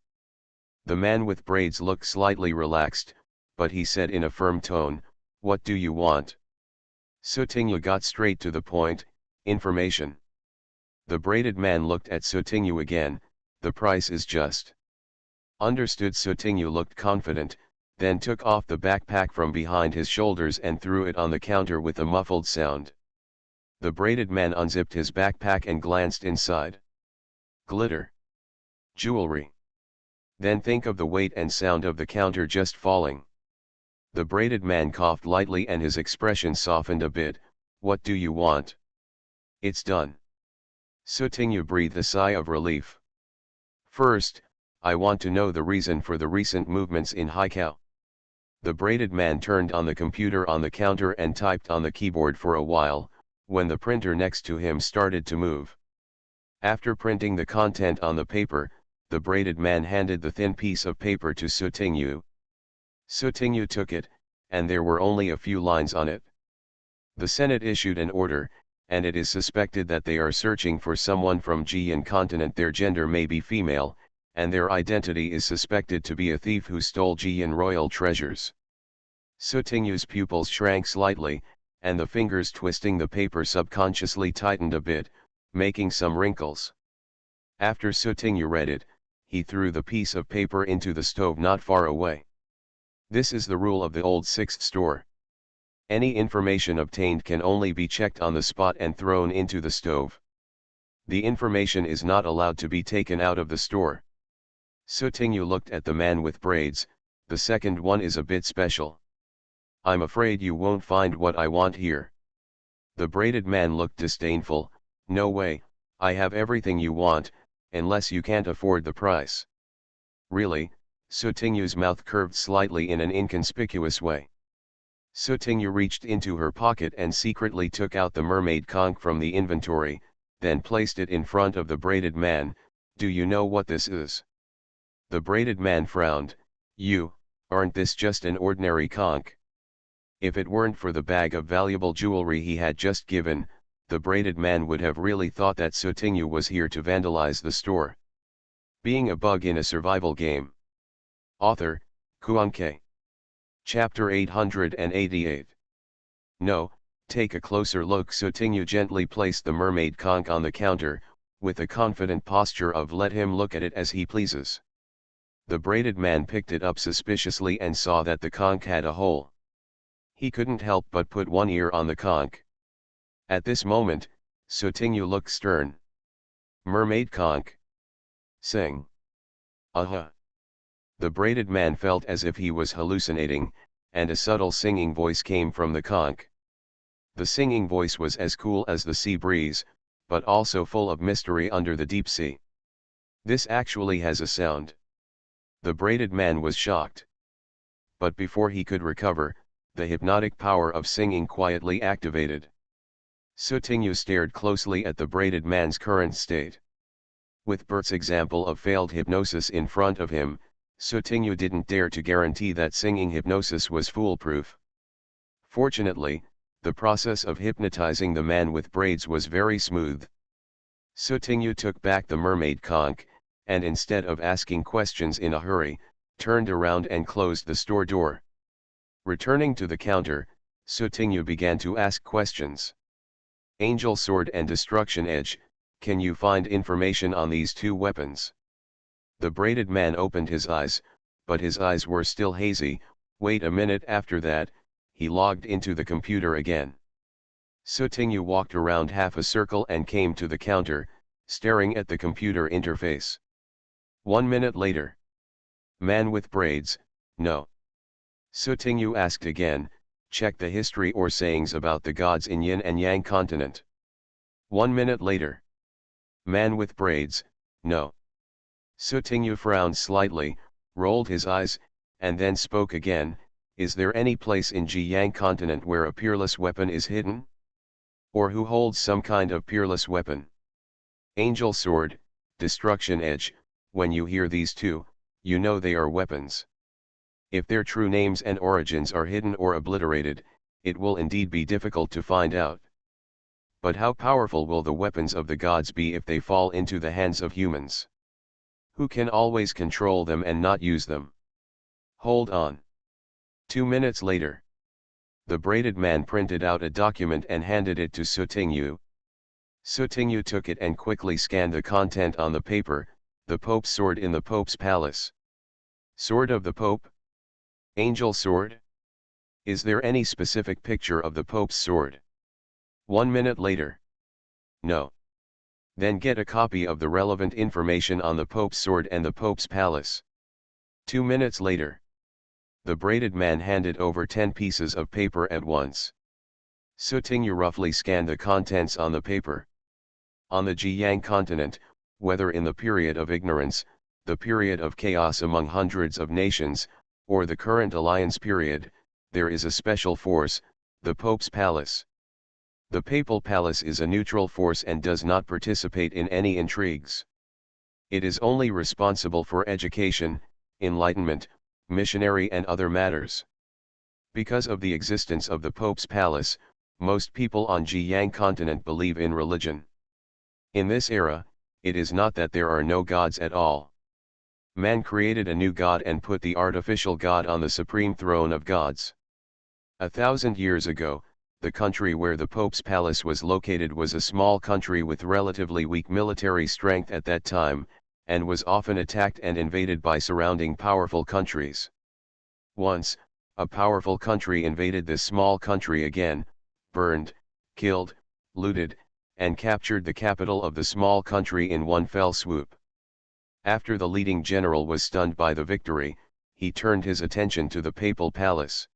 Speaker 1: The man with braids looked slightly relaxed, but he said in a firm tone, "What do you want?" Sotingyu got straight to the point, "Information." The braided man looked at Sotingyu again, "The price is just." "Understood." Sotingyu looked confident, then took off the backpack from behind his shoulders and threw it on the counter with a muffled sound. The braided man unzipped his backpack and glanced inside. Glitter. Jewelry. Then think of the weight and sound of the counter just falling. The braided man coughed lightly and his expression softened a bit. "What do you want?" "It's done." Sotingyu breathed a sigh of relief. "First, I want to know the reason for the recent movements in Haikau." The braided man turned on the computer on the counter and typed on the keyboard for a while, when the printer next to him started to move. After printing the content on the paper, the braided man handed the thin piece of paper to Sotingyu. Sotingyu took it, and there were only a few lines on it. "The Senate issued an order, and it is suspected that they are searching for someone from Jiyan continent. Their gender may be female, and their identity is suspected to be a thief who stole Jiyan royal treasures." Sotingyu's pupils shrank slightly, and the fingers twisting the paper subconsciously tightened a bit, making some wrinkles. After Sotingyu read it, he threw the piece of paper into the stove not far away. This is the rule of the old sixth store. Any information obtained can only be checked on the spot and thrown into the stove. The information is not allowed to be taken out of the store. Sotingyu looked at the man with braids. "The second one is a bit special. I'm afraid you won't find what I want here." The braided man looked disdainful. "No way, I have everything you want, unless you can't afford the price." "Really?" Sotingyu's mouth curved slightly in an inconspicuous way. Sotingyu reached into her pocket and secretly took out the mermaid conch from the inventory, then placed it in front of the braided man. "Do you know what this is?" The braided man frowned. Aren't this just an ordinary conch?" If it weren't for the bag of valuable jewelry he had just given, the braided man would have really thought that Sotingyu was here to vandalize the store. Being a bug in a survival game. Author, Kuanke. Chapter 888. "No, take a closer look." Sotingyu gently placed the mermaid conch on the counter, with a confident posture of "let him look at it as he pleases." The braided man picked it up suspiciously and saw that the conch had a hole. He couldn't help but put one ear on the conch. At this moment, Sotingyu looked stern. "Mermaid conch. Sing." "Uh-huh." The braided man felt as if he was hallucinating, and a subtle singing voice came from the conch. The singing voice was as cool as the sea breeze, but also full of mystery under the deep sea. "This actually has a sound." The braided man was shocked. But before he could recover, the hypnotic power of singing quietly activated. Sotingyu stared closely at the braided man's current state. With Bert's example of failed hypnosis in front of him, Sotingyu didn't dare to guarantee that singing hypnosis was foolproof. Fortunately, the process of hypnotizing the man with braids was very smooth. Sotingyu took back the mermaid conch, and instead of asking questions in a hurry, turned around and closed the store door. Returning to the counter, Sotingyu began to ask questions. "Angel Sword and Destruction Edge, can you find information on these two weapons?" The braided man opened his eyes, but his eyes were still hazy. "Wait a minute." After that, he logged into the computer again. Sutingyu walked around half a circle and came to the counter, staring at the computer interface. 1 minute later. Man with braids, no. Sutingyu asked again, check the history or sayings about the gods in Yin and Yang continent. 1 minute later. Man with braids, no. Sutingyu frowned slightly, rolled his eyes, and then spoke again, is there any place in Ji-Yang continent where a peerless weapon is hidden? Or who holds some kind of peerless weapon? Angel sword, destruction edge, when you hear these two, you know they are weapons. If their true names and origins are hidden or obliterated, it will indeed be difficult to find out. But how powerful will the weapons of the gods be if they fall into the hands of humans? Who can always control them and not use them? Hold on. 2 minutes later. The braided man printed out a document and handed it to Sutingyu. Sutingyu took it and quickly scanned the content on the paper, the Pope's sword in the Pope's palace. Sword of the Pope? Angel sword? Is there any specific picture of the Pope's sword? 1 minute later. No. Then get a copy of the relevant information on the Pope's sword and the Pope's palace. 2 minutes later. The braided man handed over 10 pieces of paper at once. Sutingyu roughly scanned the contents on the paper. On the Ji-Yang continent, whether in the period of ignorance, the period of chaos among hundreds of nations, or the current alliance period, there is a special force, the Pope's palace. The papal palace is a neutral force and does not participate in any intrigues. It is only responsible for education, enlightenment, missionary and other matters. Because of the existence of the Pope's palace, most people on Ji-Yang continent believe in religion. In this era, it is not that there are no gods at all. Man created a new god and put the artificial god on the supreme throne of gods. 1,000 years ago, the country where the Pope's palace was located was a small country with relatively weak military strength at that time, and was often attacked and invaded by surrounding powerful countries. Once, a powerful country invaded this small country again, burned, killed, looted, and captured the capital of the small country in one fell swoop. After the leading general was stunned by the victory, he turned his attention to the papal palace.